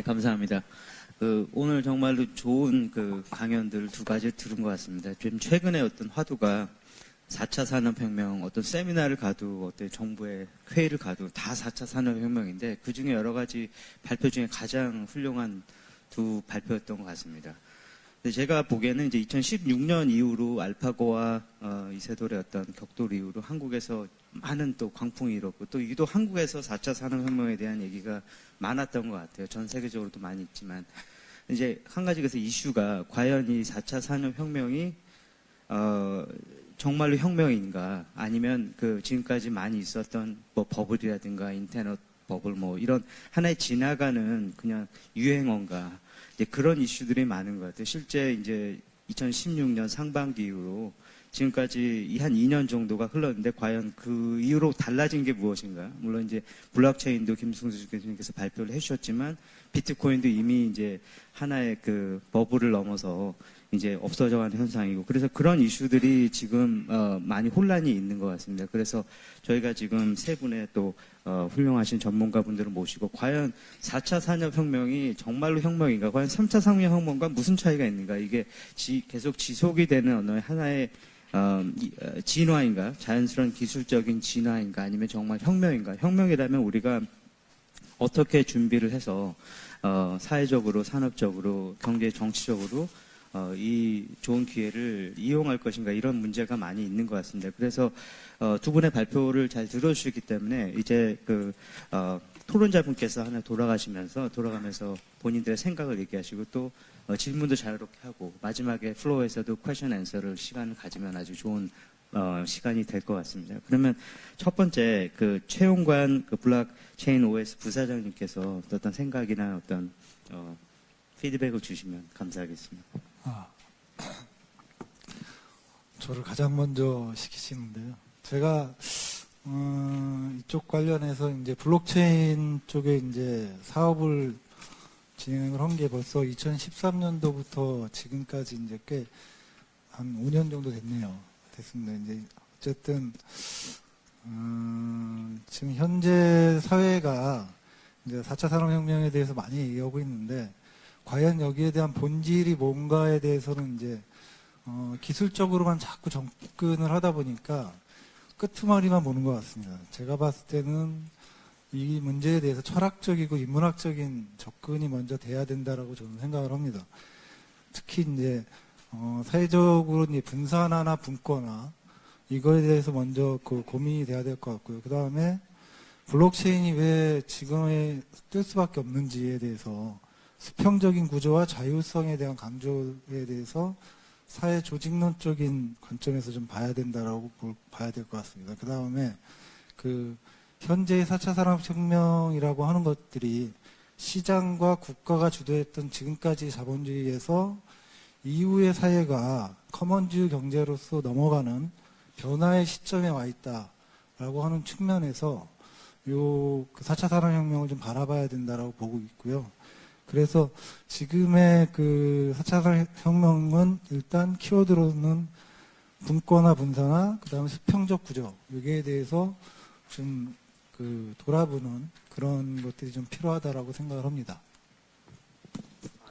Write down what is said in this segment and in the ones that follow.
예, 감사합니다. 오늘 정말로 좋은 강연들 두 가지 들은 것 같습니다. 좀 최근에 어떤 화두가 4차 산업혁명, 어떤 세미나를 가도, 어떤 정부의 회의를 가도 다 4차 산업혁명인데, 그 중에 여러 가지 발표 중에 가장 훌륭한 두 발표였던 것 같습니다. 근데 제가 보기에는 이제 2016년 이후로 알파고와 이세돌의 어떤 격돌 이후로 한국에서 많은 또 광풍이 일었고, 또 유독 한국에서 4차 산업혁명에 대한 얘기가 많았던 것 같아요. 전 세계적으로도 많이 있지만. 이제 한 가지 그래서 이슈가 과연 이 4차 산업혁명이 정말로 혁명인가, 아니면 지금까지 많이 있었던 뭐 버블이라든가 인터넷 버블 뭐 이런 하나의 지나가는 그냥 유행어인가, 이제 그런 이슈들이 많은 것 같아요. 실제 이제 2016년 상반기 이후로 지금까지 한 2년 정도가 흘렀는데, 과연 그 이후로 달라진 게 무엇인가? 물론 이제 블록체인도 김승수 교수님께서 발표를 해주셨지만, 비트코인도 이미 이제 하나의 버블을 넘어서 이제 없어져가는 현상이고, 그래서 그런 이슈들이 지금 많이 혼란이 있는 것 같습니다. 그래서 저희가 지금 세 분의 또 훌륭하신 전문가분들을 모시고, 과연 4차 산업혁명이 정말로 혁명인가, 과연 3차 산업혁명과 무슨 차이가 있는가, 이게 계속 지속이 되는 어느 하나의 진화인가, 자연스러운 기술적인 진화인가, 아니면 정말 혁명인가. 혁명이라면 우리가 어떻게 준비를 해서 사회적으로, 산업적으로, 경제, 정치적으로 이 좋은 기회를 이용할 것인가, 이런 문제가 많이 있는 것 같습니다. 그래서 두 분의 발표를 잘 들어주시기 때문에 이제 토론자분께서 하나 돌아가면서 본인들의 생각을 얘기하시고, 또 질문도 자유롭게 하고, 마지막에 플로어에서도 퀘션 앤서를 시간을 가지면 아주 좋은 시간이 될 것 같습니다. 그러면 첫 번째 최용관 블록체인 OS 부사장님께서 어떤 생각이나 어떤 피드백을 주시면 감사하겠습니다. 저를 가장 먼저 시키시는데요. 제가 이쪽 관련해서 이제 블록체인 쪽에 이제 사업을 진행을 한 게 벌써 2013년도부터 지금까지 이제 꽤 한 5년 정도 됐습니다. 이제 어쨌든 지금 현재 사회가 이제 4차 산업혁명에 대해서 많이 얘기하고 있는데, 과연 여기에 대한 본질이 뭔가에 대해서는 이제 기술적으로만 자꾸 접근을 하다 보니까 끄트머리만 보는 것 같습니다. 제가 봤을 때는 이 문제에 대해서 철학적이고 인문학적인 접근이 먼저 돼야 된다라고 저는 생각을 합니다. 특히 이제 사회적으로 이제 분산화나 분권화, 이거에 대해서 먼저 고민이 돼야 될 것 같고요. 그 다음에 블록체인이 왜 지금에 뜰 수밖에 없는지에 대해서 수평적인 구조와 자율성에 대한 강조에 대해서 사회 조직론적인 관점에서 좀 봐야 된다라고 봐야 될 것 같습니다. 그 다음에 현재의 4차 산업혁명이라고 하는 것들이 시장과 국가가 주도했던 지금까지 자본주의에서 이후의 사회가 커먼주의 경제로서 넘어가는 변화의 시점에 와 있다라고 하는 측면에서 4차 산업혁명을 좀 바라봐야 된다라고 보고 있고요. 그래서 지금의 4차 산업혁명은 일단 키워드로는 분권화, 분산화, 그 다음에 수평적 구조, 여기에 대해서 좀 돌아보는 그런 것들이 좀 필요하다라고 생각을 합니다.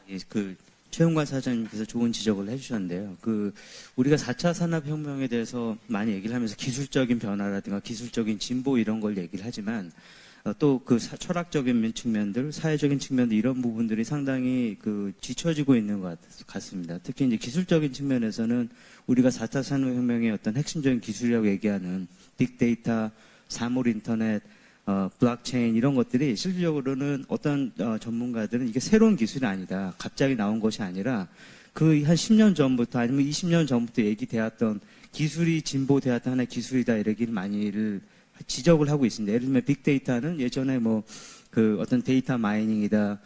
예, 최용관 사장님께서 좋은 지적을 해주셨는데요. 우리가 4차 산업혁명에 대해서 많이 얘기를 하면서 기술적인 변화라든가 기술적인 진보 이런 걸 얘기를 하지만, 또 철학적인 측면들, 사회적인 측면들, 이런 부분들이 상당히 뒤처지고 있는 것 같습니다. 특히 이제 기술적인 측면에서는 우리가 4차 산업혁명의 어떤 핵심적인 기술이라고 얘기하는 빅데이터, 사물 인터넷, 블록체인, 이런 것들이 실질적으로는 어떤 전문가들은 이게 새로운 기술이 아니다, 갑자기 나온 것이 아니라 한 10년 전부터 아니면 20년 전부터 얘기되었던 기술이 진보되었던 하나의 기술이다, 이렇게를 많이를 지적을 하고 있습니다. 예를 들면 빅데이터는 예전에 어떤 데이터 마이닝이다,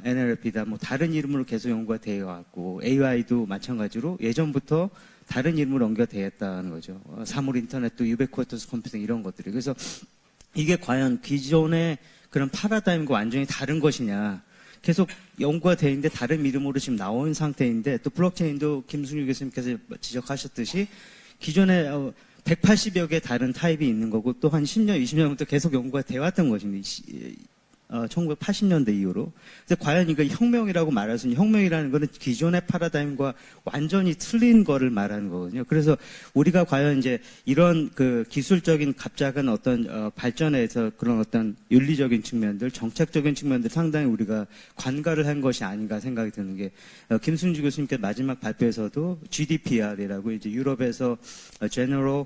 NLP다, 다른 이름으로 계속 연구가 되어 왔고, AI도 마찬가지로 예전부터 다른 이름으로 연결되었다는 거죠. 사물 인터넷도 유베쿼터스 컴퓨팅, 이런 것들이. 그래서 이게 과연 기존의 그런 파라다임과 완전히 다른 것이냐, 계속 연구가 되어 있는데 다른 이름으로 지금 나온 상태인데, 또 블록체인도 김승유 교수님께서 지적하셨듯이 기존에 180여 개 다른 타입이 있는 거고, 또 한 10년, 20년부터 계속 연구가 되어 왔던 것입니다. 1980년대 이후로. 근데 과연 이거 혁명이라고 말할 수 있는, 혁명이라는 거는 기존의 파라다임과 완전히 틀린 거를 말하는 거거든요. 그래서 우리가 과연 이제 이런 그 기술적인 갑작은 어떤 발전에서 그런 어떤 윤리적인 측면들, 정책적인 측면들 상당히 우리가 관가를 한 것이 아닌가 생각이 드는 게, 김순주 교수님께 마지막 발표에서도 GDPR이라고 이제 유럽에서 General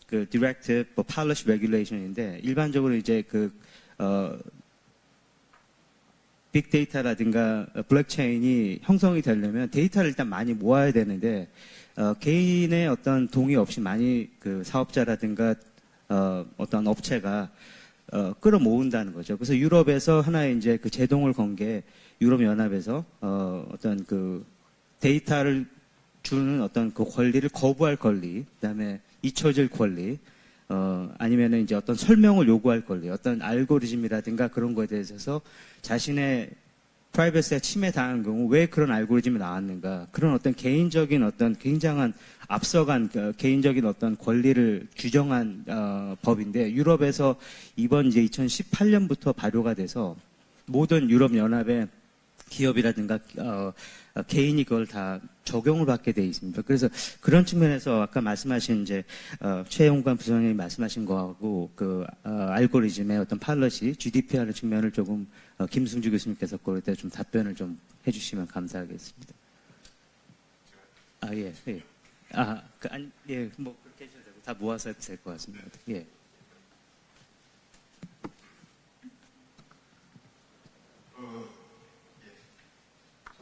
그 Directive for Policy Regulation인데, 일반적으로 이제 빅데이터라든가 블록체인이 형성이 되려면 데이터를 일단 많이 모아야 되는데, 개인의 어떤 동의 없이 많이 그 사업자라든가 어떤 업체가 끌어모은다는 거죠. 그래서 유럽에서 하나의 이제 그 제동을 건 게 유럽연합에서 어떤 그 데이터를 주는 어떤 그 권리를 거부할 권리, 그다음에 잊혀질 권리, 아니면은 이제 어떤 설명을 요구할 권리, 어떤 알고리즘이라든가 그런 거에 대해서 자신의 프라이버시가 침해당한 경우 왜 그런 알고리즘이 나왔는가, 그런 어떤 개인적인 어떤 굉장한 앞서간 개인적인 어떤 권리를 규정한 법인데, 유럽에서 이번 이제 2018년부터 발효가 돼서 모든 유럽 연합의 기업이라든가 개인이 그걸 다 적용을 받게 돼 있습니다. 그래서 그런 측면에서 아까 말씀하신 이제 최영관 부총장님이 말씀하신 거하고 그 알고리즘의 어떤 팔러시, GDPR 측면을 조금 김승주 교수님께서 그럴 때 좀 답변을 좀 해주시면 감사하겠습니다. 예, 예. 예, 뭐 그렇게 해주셔도 되고 다 모아서 해도 될 것 같습니다. 예.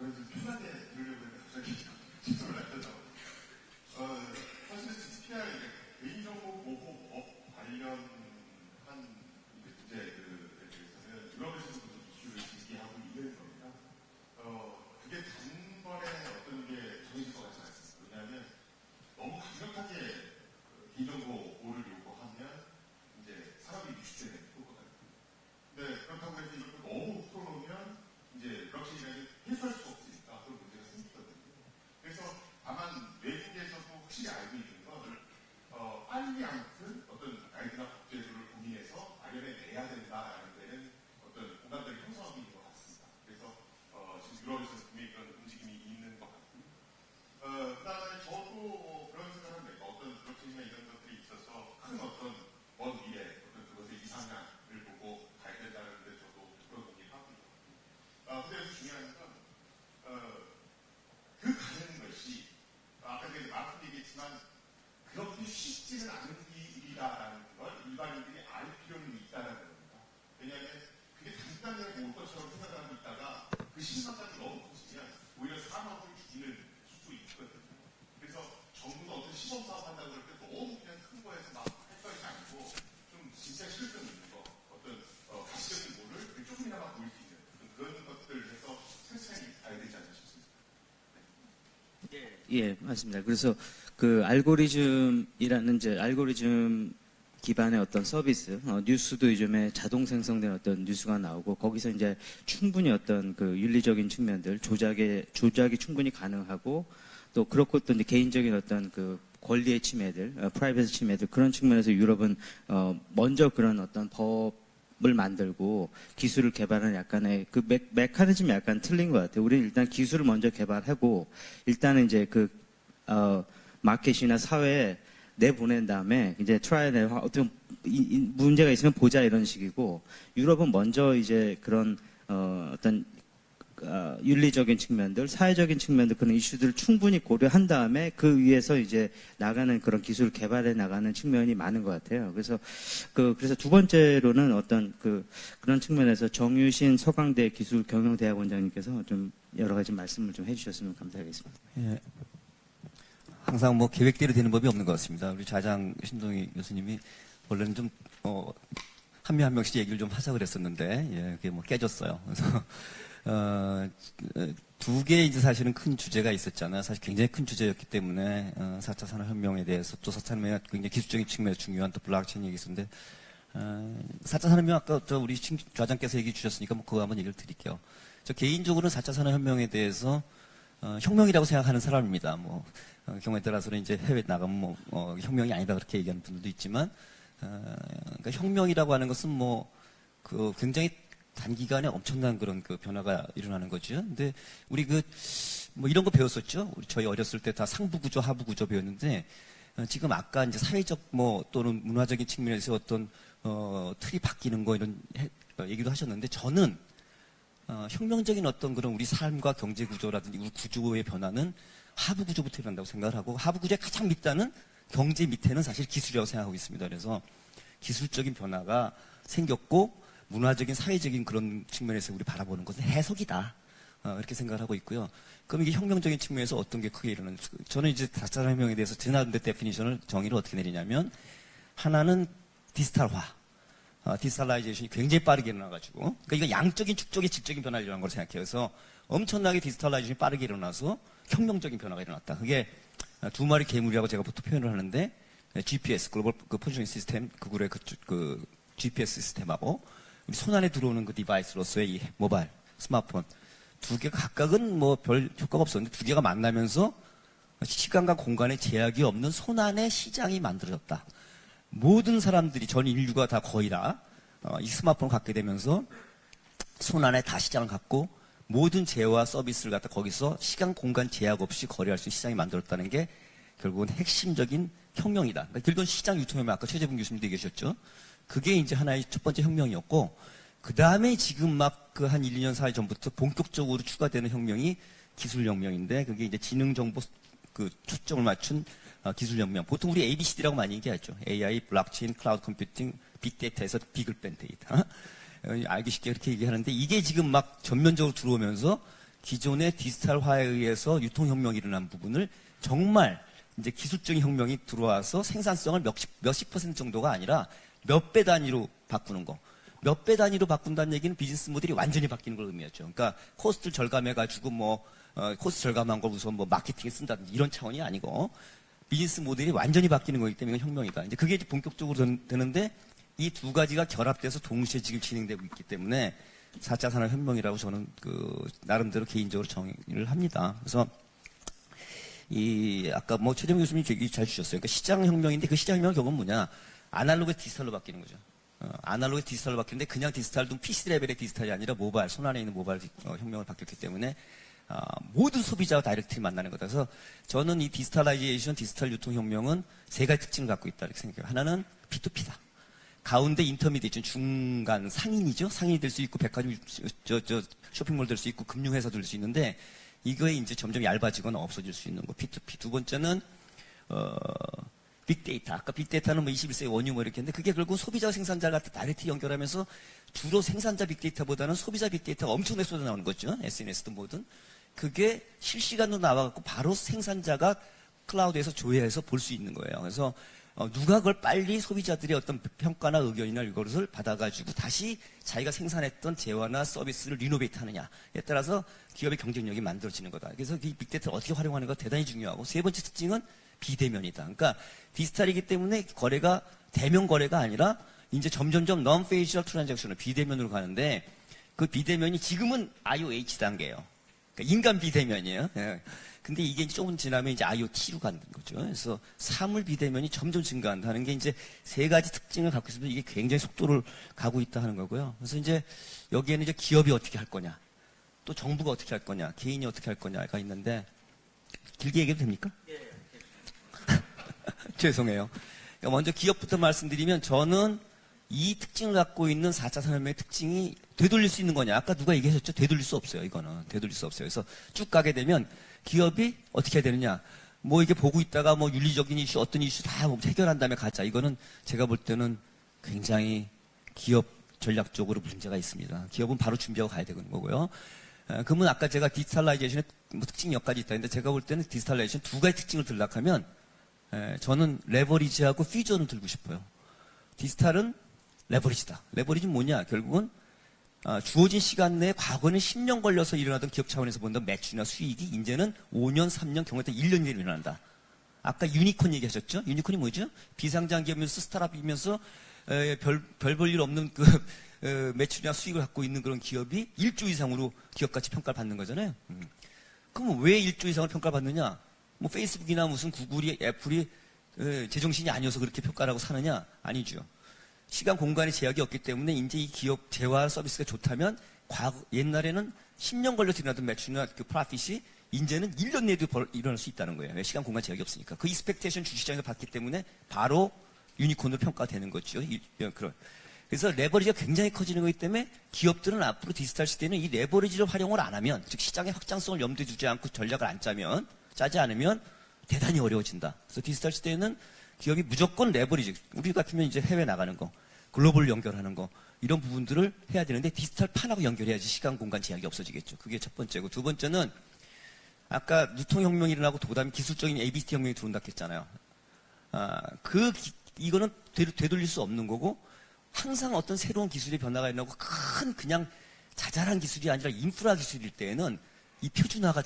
저는 좀 편하게 들으려고 했는데 갑자기 질문을 하셔서 사실 GDPR 개인정보보호법 관련한 문제들에 대해서는 유럽에서도 이슈를 제기하고 있는 겁니다. 그게 단번에 어떤 게 정해질 것 같지 않습니다. 왜냐하면 너무 강력하게 개인정보 보호를 요구하면 이제 사람이 위축되는 효과가 있고, 근데 그렇다고 해서 이걸 너무 풀어놓으면 이제 블록체인이 해소할 수 없으니까 그런 문제가 생기거든요. 그래서 다만 외국에서도 확실히 알고 있는 건 빨리 아무튼 어떤 가이드나 법제도를 고민해서 마련해 내야 된다라는 데는 어떤 공감대를 형성하고 있는 것 같습니다. 그래서 지금 유럽에서 분명히 그런 움직임이 있는 것 같고요. 그다음에 저도 그런 생각을 합니다. 어떤 블록체인이나 이런 것들이 있어서 큰 어떤 먼 미래, 어떤 그것의 이상향을 보고 가야 된다는 데 저도 그런 동의를 하고 있고. 근데 여기서 중요한 건, 그 가는 것이, 아까 제가 말씀 얘기했지만, 그렇게 쉽지는 않은 일이다라는 걸 일반인들이 알 필요는 있다는 겁니다. 왜냐하면 그게 단단하게 올 것처럼 생각하고 있다가 그 신망감이 너무 커지면 오히려 산업을 죽이는 수도 있거든요. 그래서 정부가 어떤 시범사업 한다고 할 때 너무 그냥 큰 거에서 막 할 것이 아니고 좀 진짜 실증 있는 거, 어떤 가시적인 뭐를 조금이나마 보일 수 있는 그런 것들을 해서 천천히 가야 되지 않나 싶습니다. 예, 맞습니다. 그래서 그 알고리즘이라는 이제 알고리즘 기반의 어떤 서비스, 뉴스도 요즘에 자동 생성된 어떤 뉴스가 나오고 거기서 이제 충분히 어떤 그 윤리적인 측면들, 조작이 충분히 가능하고 또 그렇고 또 이제 개인적인 어떤 그 권리의 침해들, 프라이버시 침해들 그런 측면에서 유럽은 먼저 그런 어떤 법을 만들고 기술을 개발하는 약간의 그 메커니즘이 약간 틀린 것 같아요. 우리는 일단 기술을 먼저 개발하고 일단은 이제 그 마켓이나 사회에 내보낸 다음에 이제 트라이얼 어떤 문제가 있으면 보자 이런 식이고, 유럽은 먼저 이제 그런 어떤 윤리적인 측면들, 사회적인 측면들 그런 이슈들을 충분히 고려한 다음에 그 위에서 이제 나가는 그런 기술을 개발해 나가는 측면이 많은 것 같아요. 그래서 두 번째로는 어떤 그런 측면에서 정유신 서강대 기술경영대학원장님께서 좀 여러 가지 말씀을 좀 해주셨으면 감사하겠습니다. 예. 항상 뭐 계획대로 되는 법이 없는 것 같습니다. 우리 좌장 신동희 교수님이 원래는 좀 한 명 한 명씩 얘기를 좀 하자 그랬었는데, 예, 그게 뭐 깨졌어요. 그래서 두 개 이제 사실은 큰 주제가 있었잖아요. 사실 굉장히 큰 주제였기 때문에 4차 산업혁명에 대해서 또 4차 산업혁명 굉장히 기술적인 측면에서 중요한 또 블록체인 얘기 있었는데, 4차 산업혁명 아까 우리 좌장께서 얘기 주셨으니까 뭐 그거 한번 얘기를 드릴게요. 저 개인적으로는 4차 산업혁명에 대해서 혁명이라고 생각하는 사람입니다. 뭐 경우에 따라서는 이제 해외 나가면 뭐 혁명이 아니다 그렇게 얘기하는 분들도 있지만, 그러니까 혁명이라고 하는 것은 뭐 그 굉장히 단기간에 엄청난 그런 그 변화가 일어나는 거죠. 근데 우리 뭐 이런 거 배웠었죠. 우리 저희 어렸을 때 다 상부 구조, 하부 구조 배웠는데 지금 아까 이제 사회적 뭐 또는 문화적인 측면에서 어떤 틀이 바뀌는 거 이런 얘기도 하셨는데 저는 혁명적인 어떤 그런 우리 삶과 경제 구조라든지 우리 구조의 변화는 하부 구조부터 일어난다고 생각을 하고 하부 구조의 가장 밑단은 경제 밑에는 사실 기술이라고 생각하고 있습니다. 그래서 기술적인 변화가 생겼고 문화적인 사회적인 그런 측면에서 우리 바라보는 것은 해석이다. 이렇게 생각을 하고 있고요. 그럼 이게 혁명적인 측면에서 어떤 게 크게 일어나는지 저는 이제 4차 산업혁명에 대해서 드나든데 데피니션을 정의를 어떻게 내리냐면 하나는 디지털화. 디지털라이제이션이 굉장히 빠르게 일어나가지고 그러니까 이거 양적인 축적의 질적인 변화를 일어난 걸 생각해요. 그래서 엄청나게 디지털라이제이션이 빠르게 일어나서 혁명적인 변화가 일어났다. 그게 두 마리 괴물이라고 제가 보통 표현을 하는데 GPS, 글로벌 포지셔닝 시스템, 구글의 그 GPS 시스템하고 우리 손안에 들어오는 그 디바이스로서의 이 모바일, 스마트폰 두 개가 각각은 뭐 별 효과가 없었는데 두 개가 만나면서 시간과 공간에 제약이 없는 손안의 시장이 만들어졌다. 모든 사람들이 전 인류가 다 거의 다 이 스마트폰을 갖게 되면서 손안에 다 시장을 갖고 모든 재화와 서비스를 갖다 거기서 시간 공간 제약 없이 거래할 수 있는 시장이 만들었다는 게 결국은 핵심적인 혁명이다. 그러니까 결국은 시장 유통혁명 아까 최재분 교수님도 얘기하셨죠. 그게 이제 하나의 첫 번째 혁명이었고 그 다음에 지금 막 그 한 1, 2년 사이 전부터 본격적으로 추가되는 혁명이 기술혁명인데 그게 이제 지능정보 그 초점을 맞춘 기술혁명. 보통 우리 ABCD라고 많이 얘기하죠. AI, 블록체인, 클라우드 컴퓨팅, 빅데이터에서 빅을 뺀 데이터. 알기 쉽게 그렇게 얘기하는데 이게 지금 막 전면적으로 들어오면서 기존의 디지털화에 의해서 유통혁명이 일어난 부분을 정말 이제 기술적인 혁명이 들어와서 생산성을 몇십 퍼센트 정도가 아니라 몇 배 단위로 바꾸는 거. 몇 배 단위로 바꾼다는 얘기는 비즈니스 모델이 완전히 바뀌는 걸 의미하죠. 그러니까 코스트를 절감해가지고 코스트 절감한 걸 우선 뭐 마케팅에 쓴다든지 이런 차원이 아니고 비즈니스 모델이 완전히 바뀌는 거기 때문에 이건 혁명이다. 이제 그게 이제 본격적으로 되는데 이 두 가지가 결합돼서 동시에 지금 진행되고 있기 때문에 4차 산업혁명이라고 저는 나름대로 개인적으로 정의를 합니다. 그래서 아까 뭐 최재명 교수님이 얘기 잘 주셨어요. 그러니까 시장혁명인데 그 시장혁명은 결국은 뭐냐? 아날로그에서 디지털로 바뀌는 거죠. 아날로그에서 디지털로 바뀌는데 그냥 디지털도 PC 레벨의 디지털이 아니라 모바일, 손 안에 있는 모바일 혁명을 바뀌었기 때문에 모든 소비자와 다이렉트리 만나는 거다. 그래서 저는 이 디지털라이제이션, 디지털 유통혁명은 세 가지 특징을 갖고 있다 이렇게 생각해요. 하나는 P2P다. 가운데 인터미디에이션 중간 상인이죠. 상인이 될 수 있고 백화점 쇼핑몰 될 수 있고 금융회사 될 수 있는데 이거에 이제 점점 얇아지거나 없어질 수 있는 거 P2P. 두 번째는 빅데이터. 아까 빅데이터는 뭐 21세기 원유 뭐 이렇게 했는데 그게 결국 소비자와 생산자를 갖다 다이렉트 연결하면서 주로 생산자 빅데이터보다는 소비자 빅데이터가 엄청나게 쏟아 나오는 거죠. SNS든 뭐든. 그게 실시간으로 나와갖고 바로 생산자가 클라우드에서 조회해서 볼 수 있는 거예요. 그래서 누가 그걸 빨리 소비자들의 어떤 평가나 의견이나 이것을 받아가지고 다시 자기가 생산했던 재화나 서비스를 리노베이트 하느냐에 따라서 기업의 경쟁력이 만들어지는 거다. 그래서 이 빅데이터를 어떻게 활용하는가 대단히 중요하고 세 번째 특징은 비대면이다. 그러니까 디지털이기 때문에 거래가 대면 거래가 아니라 이제 점점점 non-facial transaction으로 비대면으로 가는데 그 비대면이 지금은 IOH 단계예요. 그러니까 인간 비대면이에요. 예. 근데 이게 조금 지나면 이제 IoT로 가는 거죠. 그래서 사물 비대면이 점점 증가한다는 게 이제 세 가지 특징을 갖고 있으면 이게 굉장히 속도를 가고 있다 하는 거고요. 그래서 이제 여기에는 이제 기업이 어떻게 할 거냐, 또 정부가 어떻게 할 거냐, 개인이 어떻게 할 거냐가 있는데 길게 얘기해도 됩니까? 죄송해요. 그러니까 먼저 기업부터 말씀드리면 저는 이 특징을 갖고 있는 4차 산업혁명의 특징이 되돌릴 수 있는 거냐. 아까 누가 얘기하셨죠? 되돌릴 수 없어요. 이거는. 되돌릴 수 없어요. 그래서 쭉 가게 되면 기업이 어떻게 해야 되느냐. 뭐 이게 보고 있다가 뭐 윤리적인 이슈, 어떤 이슈 다 해결한 다음에 가자. 이거는 제가 볼 때는 굉장히 기업 전략적으로 문제가 있습니다. 기업은 바로 준비하고 가야 되는 거고요. 그러면 아까 제가 디지털라이제이션의 뭐 특징이 몇 가지 있다 했는데 제가 볼 때는 디지털라이제이션 두 가지 특징을 들락하면 저는 레버리지하고 퓨전을 들고 싶어요. 디지털은 레버리지다. 레버리지는 뭐냐? 결국은 주어진 시간 내에 과거는 10년 걸려서 일어나던 기업 차원에서 본다면 매출이나 수익이 이제는 5년, 3년, 경우에 따라 1년 내로 일어난다. 아까 유니콘 얘기하셨죠? 유니콘이 뭐죠? 비상장 기업이면서 스타트업이면서 별 볼 일 없는 매출이나 수익을 갖고 있는 그런 기업이 1조 이상으로 기업가치 평가를 받는 거잖아요. 그럼 왜 1조 이상을 평가를 받느냐? 뭐 페이스북이나 무슨 구글이 애플이 제정신이 아니어서 그렇게 평가를 하고 사느냐? 아니죠. 시간 공간의 제약이 없기 때문에 이제 이 기업 재화 서비스가 좋다면 옛날에는 10년 걸려 일어나던 매출이나 그 프로핏이 이제는 1년 내에도 일어날 수 있다는 거예요. 왜? 시간 공간 제약이 없으니까. 그 익스펙테이션 주식시장에서 받기 때문에 바로 유니콘으로 평가되는 거죠. 그래서 레버리지가 굉장히 커지는 거기 때문에 기업들은 앞으로 디지털 시대는 이 레버리지를 활용을 안 하면, 즉 시장의 확장성을 염두에 두지 않고 전략을 안 짜지 않으면 대단히 어려워진다. 그래서 디지털 시대에는 기업이 무조건 레버리지, 우리 같으면 이제 해외 나가는 거, 글로벌 연결하는 거, 이런 부분들을 해야 되는데 디지털 판하고 연결해야지 시간 공간 제약이 없어지겠죠. 그게 첫 번째고, 두 번째는 아까 유통혁명이 일어나고 그다음에 기술적인 ABCD 혁명이 들어온다 했잖아요. 이거는 되돌릴 수 없는 거고, 항상 어떤 새로운 기술의 변화가 일어나고 큰 그냥 자잘한 기술이 아니라 인프라 기술일 때에는 이 표준화가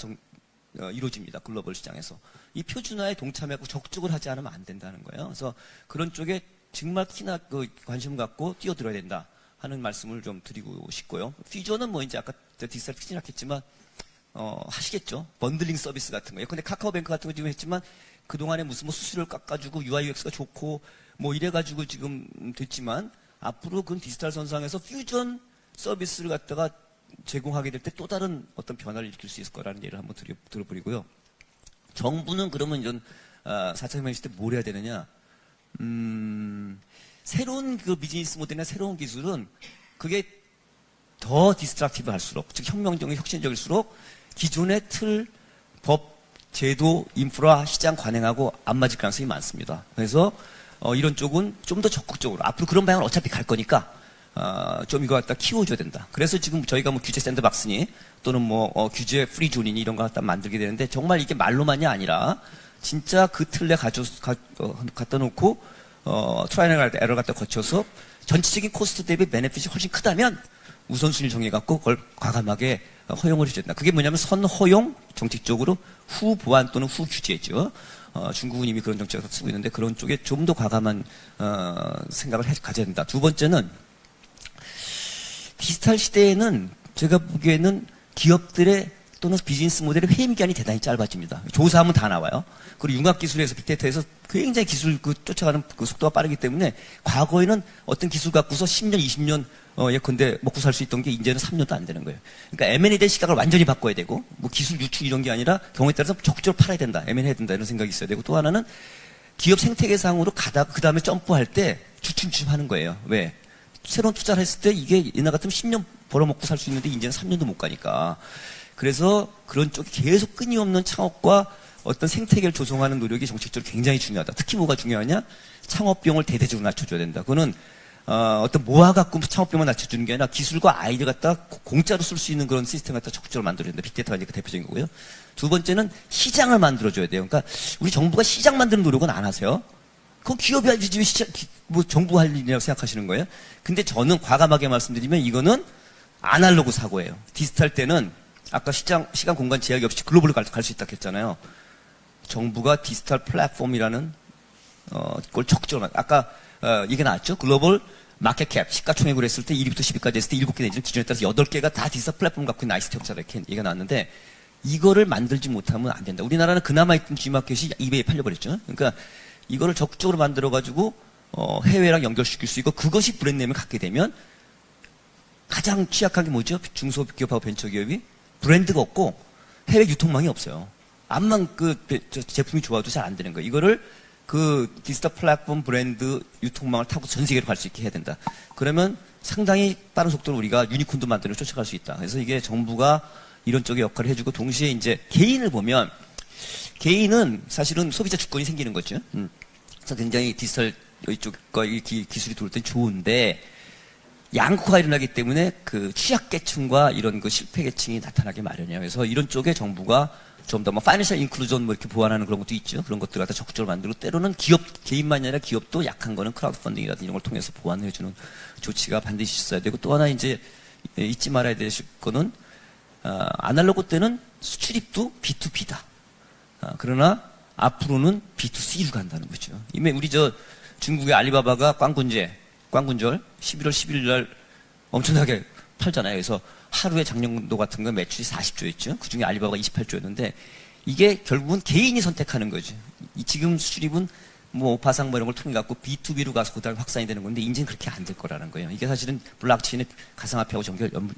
이루어집니다. 글로벌 시장에서. 이 표준화에 동참하고 적극적으로 하지 않으면 안 된다는 거예요. 그래서 그런 쪽에 정말 키나 관심 갖고 뛰어들어야 된다 하는 말씀을 좀 드리고 싶고요. 퓨전은 뭐 이제 아까 디지털 피지락했지만 하시겠죠. 번들링 서비스 같은 거예요. 근데 카카오뱅크 같은 거 지금 했지만 그동안에 무슨 뭐 수수료를 깎아주고 UI UX가 좋고 뭐 이래가지고 지금 됐지만 앞으로 그 디지털 선상에서 퓨전 서비스를 갖다가 제공하게 될 때 또 다른 어떤 변화를 일으킬 수 있을 거라는 예를 한번 들어버리고요. 정부는 그러면 이런 4차 혁명 시대 뭘 해야 되느냐? 새로운 그 비즈니스 모델이나 새로운 기술은 그게 더 디스트럭티브 할수록, 즉 혁명적인 혁신적일수록 기존의 틀, 법, 제도, 인프라, 시장 관행하고 안 맞을 가능성이 많습니다. 그래서 이런 쪽은 좀 더 적극적으로 앞으로 그런 방향을 어차피 갈 거니까 좀 이거 갖다 키워줘야 된다. 그래서 지금 저희가 뭐 규제 샌드박스니 또는 뭐 규제 프리존이니 이런 거 갖다 만들게 되는데 정말 이게 말로만이 아니라 진짜 그 틀에 갖다 놓고 트라이앵글 에러 갖다 거쳐서 전체적인 코스트 대비 베네핏이 훨씬 크다면 우선순위를 정해갖고 그걸 과감하게 허용을 해줘야 된다. 그게 뭐냐면 선허용, 정책적으로 후보안 또는 후규제죠. 중국은 이미 그런 정책을 쓰고 있는데 그런 쪽에 좀 더 과감한 생각을 가져야 된다. 두 번째는 디지털 시대에는 제가 보기에는 기업들의 또는 비즈니스 모델의 회의기간이 대단히 짧아집니다. 조사하면 다 나와요. 그리고 융합기술에서 빅데이터에서 굉장히 기술 쫓아가는 그 속도가 빠르기 때문에 과거에는 어떤 기술 갖고서 10년, 20년 예컨대 먹고 살 수 있던 게 이제는 3년도 안 되는 거예요. 그러니까 M&A에 대한 시각을 완전히 바꿔야 되고 뭐 기술 유출 이런 게 아니라 경우에 따라서 적극적으로 팔아야 된다. M&A 해야 된다. 이런 생각이 있어야 되고 또 하나는 기업 생태계상으로 그 다음에 점프할 때 주춤주춤 하는 거예요. 왜? 새로운 투자를 했을 때 이게 옛날 같으면 10년 벌어먹고 살 수 있는데 이제는 3년도 못 가니까. 그래서 그런 쪽이 계속 끊임없는 창업과 어떤 생태계를 조성하는 노력이 정책적으로 굉장히 중요하다. 특히 뭐가 중요하냐? 창업 비용을 대대적으로 낮춰줘야 된다. 그거는 어떤 모아갖고 창업 비용을 낮춰주는 게 아니라 기술과 아이디어 갖다 공짜로 쓸 수 있는 그런 시스템 갖다 적극적으로 만들어야 된다. 빅데이터가 이제 그 대표적인 거고요. 두 번째는 시장을 만들어줘야 돼요. 그러니까 우리 정부가 시장 만드는 노력은 안 하세요. 그건 기업이 아니지 시장, 뭐 정부 할 일이라고 생각하시는 거예요. 근데 저는 과감하게 말씀드리면 이거는 아날로그 사고예요. 디지털 때는 아까 시간 공간 제약이 없이 글로벌로 갈 수 있다고 했잖아요. 정부가 디지털 플랫폼이라는 걸 적극적으로 아까 이게 나왔죠. 글로벌 마켓캡 시가총액으로 했을 때 1위부터 10위까지 했을 때 7개 내지는 기존에 따라서 8개가 다 디지털 플랫폼 갖고 있는 아이스텍 회사다 이렇게 얘기가 나왔는데 이거를 만들지 못하면 안 된다. 우리나라는 그나마 있던 G마켓이 이베이에 팔려버렸죠. 그러니까 이거를 적극적으로 만들어가지고 해외랑 연결시킬 수 있고 그것이 브랜드네임을 갖게 되면 가장 취약한 게 뭐죠? 중소기업하고 벤처기업이 브랜드가 없고 해외 유통망이 없어요. 암만 제품이 좋아도 잘 안 되는 거예요. 이거를 그 디지털 플랫폼 브랜드 유통망을 타고 전 세계로 갈 수 있게 해야 된다. 그러면 상당히 빠른 속도로 우리가 유니콘도 만들어 쫓아갈 수 있다. 그래서 이게 정부가 이런 쪽의 역할을 해주고 동시에 이제 개인을 보면 개인은 사실은 소비자 주권이 생기는 거죠. 그래서 굉장히 디지털 이쪽과 이 기술이 들어올 땐 좋은데 양극화가 일어나기 때문에 그 취약계층과 이런 그 실패계층이 나타나게 마련이에요. 그래서 이런 쪽에 정부가 좀 더 뭐 파이낸셜 인클루전 뭐 이렇게 보완하는 그런 것도 있죠. 그런 것들 갖다 적극적으로 만들고 때로는 개인만이 아니라 기업도 약한 거는 크라우드 펀딩이라든지 이런 걸 통해서 보완해주는 조치가 반드시 있어야 되고 또 하나 이제 잊지 말아야 되실 거는 아날로그 때는 수출입도 B2B다. 그러나 앞으로는 B2C로 간다는 거죠. 이미 우리 중국의 알리바바가 광군절 11월 11일 날 엄청나게 팔잖아요. 그래서 하루에 작년도 같은 건 매출이 40조였죠. 그중에 알리바바가 28조였는데 이게 결국은 개인이 선택하는 거죠. 지금 수출입은 뭐 파상 뭐 이런 걸 통해 갖고 B2B로 가서 그다음에 확산이 되는 건데 이제는 그렇게 안 될 거라는 거예요. 이게 사실은 블록체인의 가상화폐하고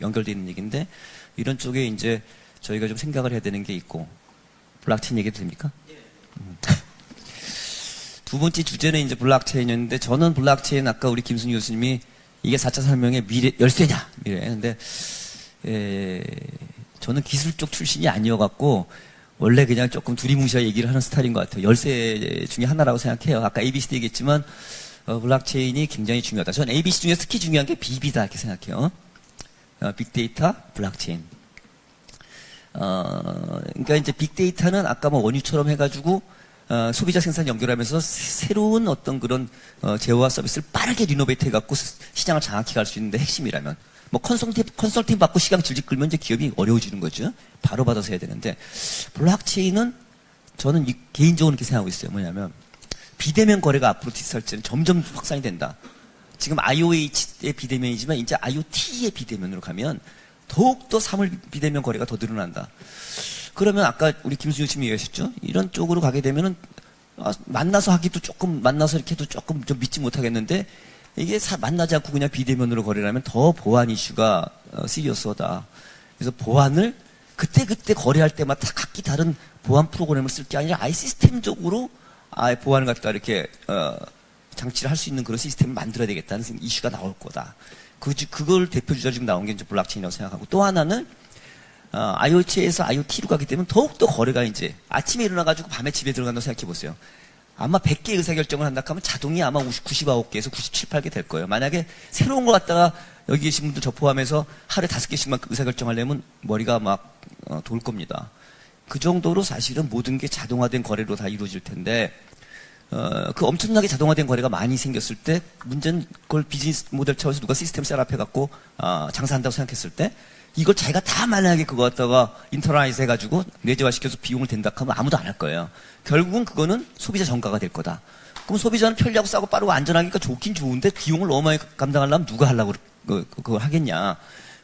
연결되어 있는 얘기인데 이런 쪽에 이제 저희가 좀 생각을 해야 되는 게 있고 블록체인 얘기도 됩니까? 두 번째 주제는 이제 블록체인이었는데 저는 블록체인 아까 우리 김순희 교수님이 이게 4차 산업혁명의 미래 열쇠냐 미래. 근데 저는 기술 쪽 출신이 아니어갖고 원래 그냥 조금 두리뭉실하게 얘기를 하는 스타일인 것 같아요. 열쇠 중에 하나라고 생각해요. 아까 ABC 얘기했지만 블록체인이 굉장히 중요하다. 저는 ABC 중에 특히 중요한 게 BB다 이렇게 생각해요. 빅데이터, 블록체인. 그러니까 이제 빅데이터는 아까 뭐 원유처럼 해가지고 소비자 생산 연결하면서 새로운 어떤 그런 제어와 서비스를 빠르게 리노베이트 해갖고 시장을 장악해 갈 수 있는데 핵심이라면 뭐 컨설팅 받고 시간 질질 끌면 이제 기업이 어려워지는 거죠. 바로 받아서 해야 되는데 블록체인은 저는 개인적으로 이렇게 생각하고 있어요. 뭐냐면 비대면 거래가 앞으로 디지털처럼 점점 확산이 된다. 지금 IOH의 비대면이지만 이제 IoT의 비대면으로 가면 더욱더 사물 비대면 거래가 더 늘어난다. 그러면 아까 우리 김수영 씨님이 얘기하셨죠? 이런 쪽으로 가게 되면은 만나서 하기도 조금 만나서 이렇게 해도 조금 좀 믿지 못하겠는데 이게 만나지 않고 그냥 비대면으로 거래를 하면 더 보안 이슈가 시리어스하다. 그래서 보안을 그때 거래할 때마다 각기 다른 보안 프로그램을 쓸 게 아니라 아예 시스템적으로 아예 보안을 갖다 이렇게 장치를 할 수 있는 그런 시스템을 만들어야 되겠다는 이슈가 나올 거다. 그걸 대표주자 지금 나온 게 이제 블록체인이라고 생각하고 또 하나는 IoT에서 IoT로 가게 되면 더욱더 거래가 이제 아침에 일어나가지고 밤에 집에 들어간다고 생각해 보세요. 아마 100개 의사결정을 한다 하면 자동이 아마 99개에서 97, 8개 될 거예요. 만약에 새로운 거 갖다가 여기 계신 분들 저 포함해서 하루에 5개씩만 의사결정하려면 머리가 막 돌 겁니다. 그 정도로 사실은 모든 게 자동화된 거래로 다 이루어질 텐데 그 엄청나게 자동화된 거래가 많이 생겼을 때 문제는 그걸 비즈니스 모델 차원에서 누가 시스템 셋업해갖고 장사한다고 생각했을 때 이걸 자기가 다 만약에 그거 갖다가 인터라이즈 해가지고 내재화시켜서 비용을 댄다 하면 아무도 안 할 거예요. 결국은 그거는 소비자 전가가 될 거다. 그럼 소비자는 편리하고 싸고 빠르고 안전하니까 좋긴 좋은데 비용을 너무 많이 감당하려면 누가 하려고 그걸 하겠냐.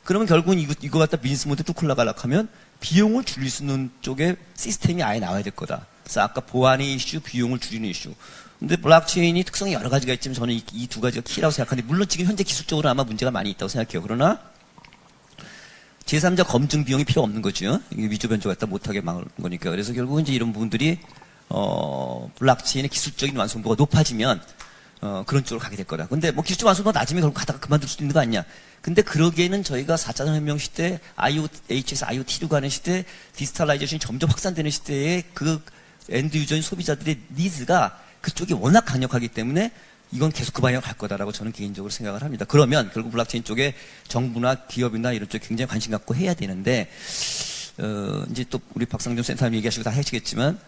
그러면 결국은 이거 갖다 비즈니스 모델 뚝 흘러가려고 하면 비용을 줄일 수 있는 쪽에 시스템이 아예 나와야 될 거다. 그래서 아까 보안의 이슈, 비용을 줄이는 이슈. 근데 블록체인이 특성이 여러 가지가 있지만 저는 이 두 가지가 키라고 생각하는데 물론 지금 현재 기술적으로 아마 문제가 많이 있다고 생각해요. 그러나 제3자 검증 비용이 필요 없는 거죠. 이게 위조 변조 갖다 못하게 막는 거니까. 그래서 결국은 이제 이런 부분들이 블록체인의 기술적인 완성도가 높아지면 그런 쪽으로 가게 될 거다. 근데 뭐 기술적 완성도가 낮으면 결국 가다가 그만둘 수도 있는 거 아니냐. 근데 그러기에는 저희가 4차 산업혁명 시대, IoH에서 IoT로 가는 시대, 디지털라이제이션이 점점 확산되는 시대에 그 엔드 유저인 소비자들의 니즈가 그쪽이 워낙 강력하기 때문에 이건 계속 그 방향으로 갈 거다라고 저는 개인적으로 생각을 합니다. 그러면 결국 블록체인 쪽에 정부나 기업이나 이런 쪽에 굉장히 관심 갖고 해야 되는데, 이제 또 우리 박상준 센터님 얘기하시고 다 하시겠지만,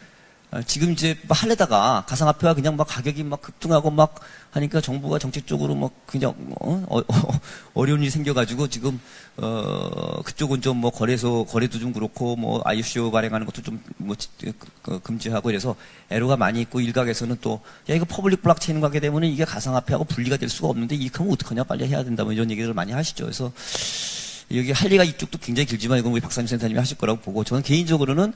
지금 이제 막 할래다가 가상화폐가 그냥 막 가격이 막 급등하고 막 하니까 정부가 정책적으로 막 그냥 어려운 일이 생겨가지고 지금 그쪽은 좀 뭐 거래도 좀 그렇고 뭐 ICO 발행하는 것도 좀 뭐 금지하고 이래서 애로가 많이 있고 일각에서는 또 야 이거 퍼블릭 블록체인 가게 되면은 이게 가상화폐하고 분리가 될 수가 없는데 이렇게 하면 어떡하냐 빨리 해야 된다 뭐 이런 얘기를 많이 하시죠. 그래서 여기 할 얘기가 이쪽도 굉장히 길지만 이건 우리 박상준 센터님이 하실 거라고 보고 저는 개인적으로는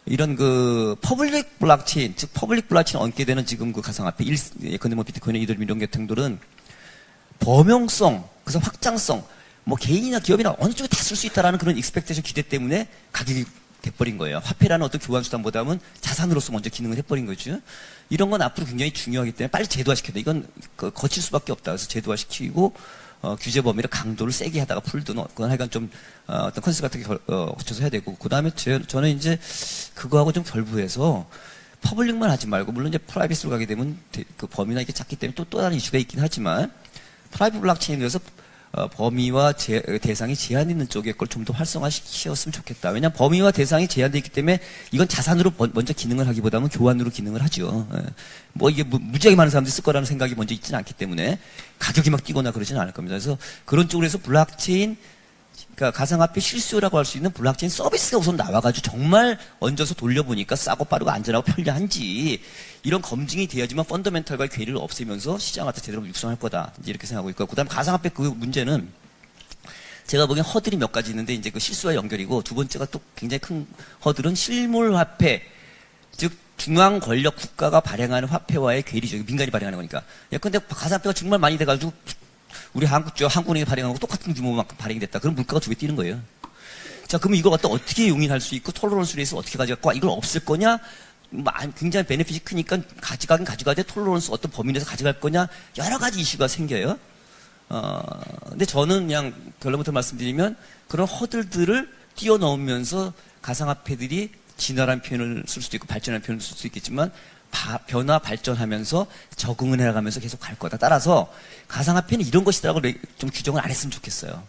이런 그 퍼블릭 블록체인, 즉 퍼블릭 블록체인 얹게 되는 지금 그 가상화폐, 예컨대 뭐 비트코인, 이더리움 이런 계통들은 범용성, 그래서 확장성, 뭐 개인이나 기업이나 어느 쪽에 다 쓸 수 있다라는 그런 익스펙테이션 기대 때문에 가격이 돼버린 거예요. 화폐라는 어떤 교환 수단보다는 자산으로서 먼저 기능을 해버린 거죠. 이런 건 앞으로 굉장히 중요하기 때문에 빨리 제도화시켜야 돼. 이건 거칠 수밖에 없다. 그래서 제도화시키고 규제 범위를 강도를 세게 하다가 풀든 그건 하여간 좀 어떤 컨셉 같은 게 거쳐서 해야 되고 그 다음에 저는 이제 그거하고 좀 결부해서 퍼블릭만 하지 말고 물론 이제 프라이빗으로 가게 되면 그 범위나 이게 작기 때문에 또 다른 이슈가 있긴 하지만 프라이빗 블록체인에 대해서 범위와 대상이 제한 있는 쪽의 걸 좀 더 활성화시켰으면 좋겠다. 왜냐하면 범위와 대상이 제한되어 있기 때문에 이건 자산으로 먼저 기능을 하기보다는 교환으로 기능을 하죠. 뭐 이게 무지하게 많은 사람들이 쓸 거라는 생각이 먼저 있지는 않기 때문에 가격이 막 뛰거나 그러지는 않을 겁니다. 그래서 그런 쪽으로 해서 블록체인 그러니까 가상화폐 실수요라고 할 수 있는 블록체인 서비스가 우선 나와가지고 정말 얹어서 돌려보니까 싸고 빠르고 안전하고 편리한지 이런 검증이 돼야지만 펀더멘털과의 괴리를 없애면서 시장을 제대로 육성할 거다. 이제 이렇게 생각하고 있고, 그다음 가상화폐 그 문제는 제가 보기엔 허들이 몇 가지 있는데 이제 그 실수와 연결이고 두 번째가 또 굉장히 큰 허들은 실물화폐, 즉 중앙 권력 국가가 발행하는 화폐와의 괴리죠. 민간이 발행하는 거니까. 예컨대 가상화폐가 정말 많이 돼가지고 우리 한국은행이 발행하고 똑같은 규모만큼 발행이 됐다. 그럼 물가가 2배 뛰는 거예요. 자, 그러면 이걸 갖다 어떻게 용인할 수 있고 톨러런스를 해서 어떻게 가져갈까? 이걸 없앨 거냐? 굉장히 베네핏이 크니까 가져가긴 가져가되 톨러런스 어떤 범위 내에서 가져갈 거냐? 여러 가지 이슈가 생겨요. 근데 저는 그냥 결론부터 말씀드리면 그런 허들들을 뛰어넘으면서 가상화폐들이 진화라는 표현을 쓸 수도 있고 발전하는 표현을 쓸 수도 있겠지만 변화 발전하면서 적응을 해나가면서 계속 갈 거다. 따라서 가상화폐는 이런 것이다라고 좀 규정을 안 했으면 좋겠어요.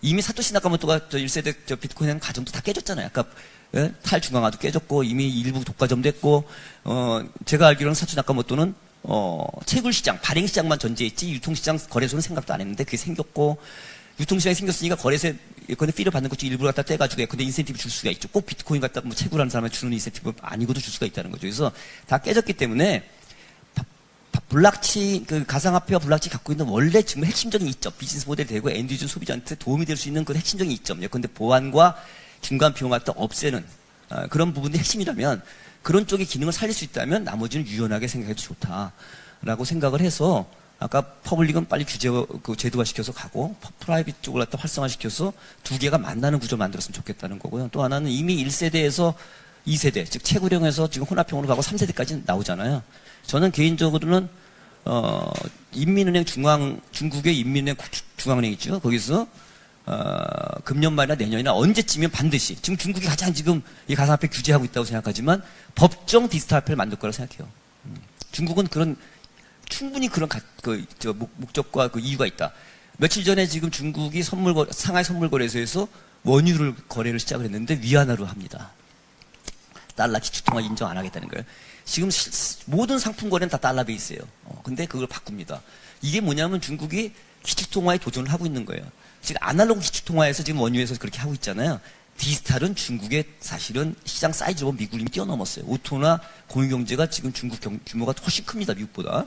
이미 사토시 나카모토가 1세대 비트코인 가정도 다 깨졌잖아요. 아까 예? 탈중앙화도 깨졌고 이미 일부 독과점 됐고 제가 알기로는 사토시 나카모토는 채굴시장, 발행시장만 존재했지 유통시장 거래소는 생각도 안 했는데 그게 생겼고 유통시장이 생겼으니까 거래소에 예컨대 피를 받는 것 중 일부를 갖다 떼가지고 예컨대 인센티브 줄 수가 있죠. 꼭 비트코인 갖다 뭐 채굴하는 사람한테 주는 인센티브 아니고도 줄 수가 있다는 거죠. 그래서 다 깨졌기 때문에 그 가상화폐와 블록체인이 갖고 있는 원래 정말 핵심적인 이점, 비즈니스 모델이 되고 엔드유저 소비자한테 도움이 될 수 있는 그 핵심적인 이점, 예컨대 보안과 중간 비용 갖다 없애는 그런 부분이 핵심이라면 그런 쪽의 기능을 살릴 수 있다면 나머지는 유연하게 생각해도 좋다라고 생각을 해서 아까 퍼블릭은 빨리 제도화시켜서 가고 프라이빗 쪽을 갖다 활성화시켜서 두 개가 만나는 구조를 만들었으면 좋겠다는 거고요. 또 하나는 이미 1세대에서 2세대, 즉 채굴형에서 지금 혼합형으로 가고 3세대까지 나오잖아요. 저는 개인적으로는 인민은행 중국의 인민은행 중앙은행 있죠. 거기서 금년 말이나 내년이나 언제쯤이면 반드시 지금 중국이 가장 지금 이 가상화폐 규제하고 있다고 생각하지만 법정 디지털 화폐를 만들 거라고 생각해요. 중국은 충분히 그런 목적과 그 이유가 있다. 며칠 전에 지금 중국이 상하이 선물거래소에서 원유를 거래를 시작을 했는데 위안화로 합니다. 달러 기축통화 인정 안 하겠다는 거예요. 지금 모든 상품 거래는 다 달러 베이스예요. 근데 그걸 바꿉니다. 이게 뭐냐면 중국이 기축통화에 도전을 하고 있는 거예요. 지금 아날로그 기축통화에서 지금 원유에서 그렇게 하고 있잖아요. 디지털은 중국의 사실은 시장 사이즈로 미국을 이미 뛰어넘었어요. 오토나 공유경제가 지금 중국 규모가 훨씬 큽니다. 미국보다.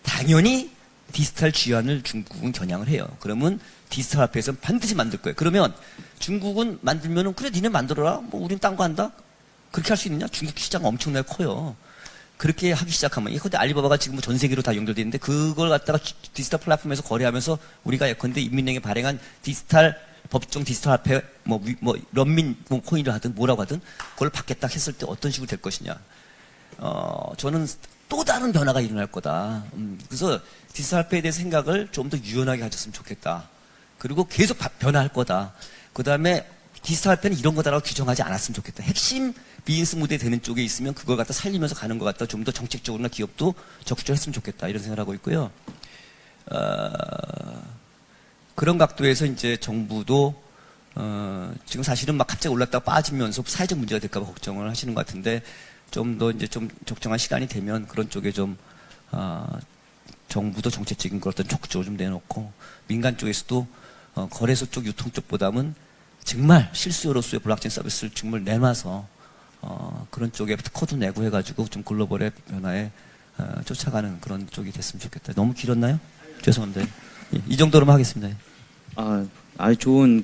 당연히 디지털 지원을 중국은 겨냥을 해요. 그러면 디지털 화폐에서는 반드시 만들 거예요. 그러면 중국은 만들면은 그래 니네 만들어라. 뭐 우린 딴 거 한다. 그렇게 할 수 있느냐? 중국 시장 엄청나게 커요. 그렇게 하기 시작하면 예컨대 알리바바가 지금 뭐 전 세계로 다 연결되어 있는데 그걸 갖다가 디지털 플랫폼에서 거래하면서 우리가 예컨대 인민은행에 발행한 법정 디지털 화폐 런민 코인을 하든 뭐라고 하든 그걸 받겠다 했을 때 어떤 식으로 될 것이냐? 저는 또 다른 변화가 일어날 거다. 그래서 디지털 화폐에 대해서 생각을 좀 더 유연하게 가졌으면 좋겠다. 그리고 계속 변화할 거다. 그 다음에 디지털 화폐는 이런 거다라고 규정하지 않았으면 좋겠다. 핵심 비즈니스 모델 되는 쪽에 있으면 그걸 갖다 살리면서 가는 것 같다. 좀 더 정책적으로나 기업도 적극적으로 했으면 좋겠다. 이런 생각을 하고 있고요. 그런 각도에서 이제 정부도 지금 사실은 막 갑자기 올랐다가 빠지면서 사회적 문제가 될까 봐 걱정을 하시는 것 같은데 좀 더 이제 좀 적정한 시간이 되면 그런 쪽에 좀 정부도 정책적인 걸 어떤 적극적으로 좀 내놓고 민간 쪽에서도 거래소 쪽 유통 쪽보다는 정말 실수요로서의 블록체인 서비스를 정말 내놔서 그런 쪽에 특허도 내고 해가지고 좀 글로벌의 변화에 쫓아가는 그런 쪽이 됐으면 좋겠다. 너무 길었나요? 죄송합니다. 예, 이 정도로만 하겠습니다. 아주 좋은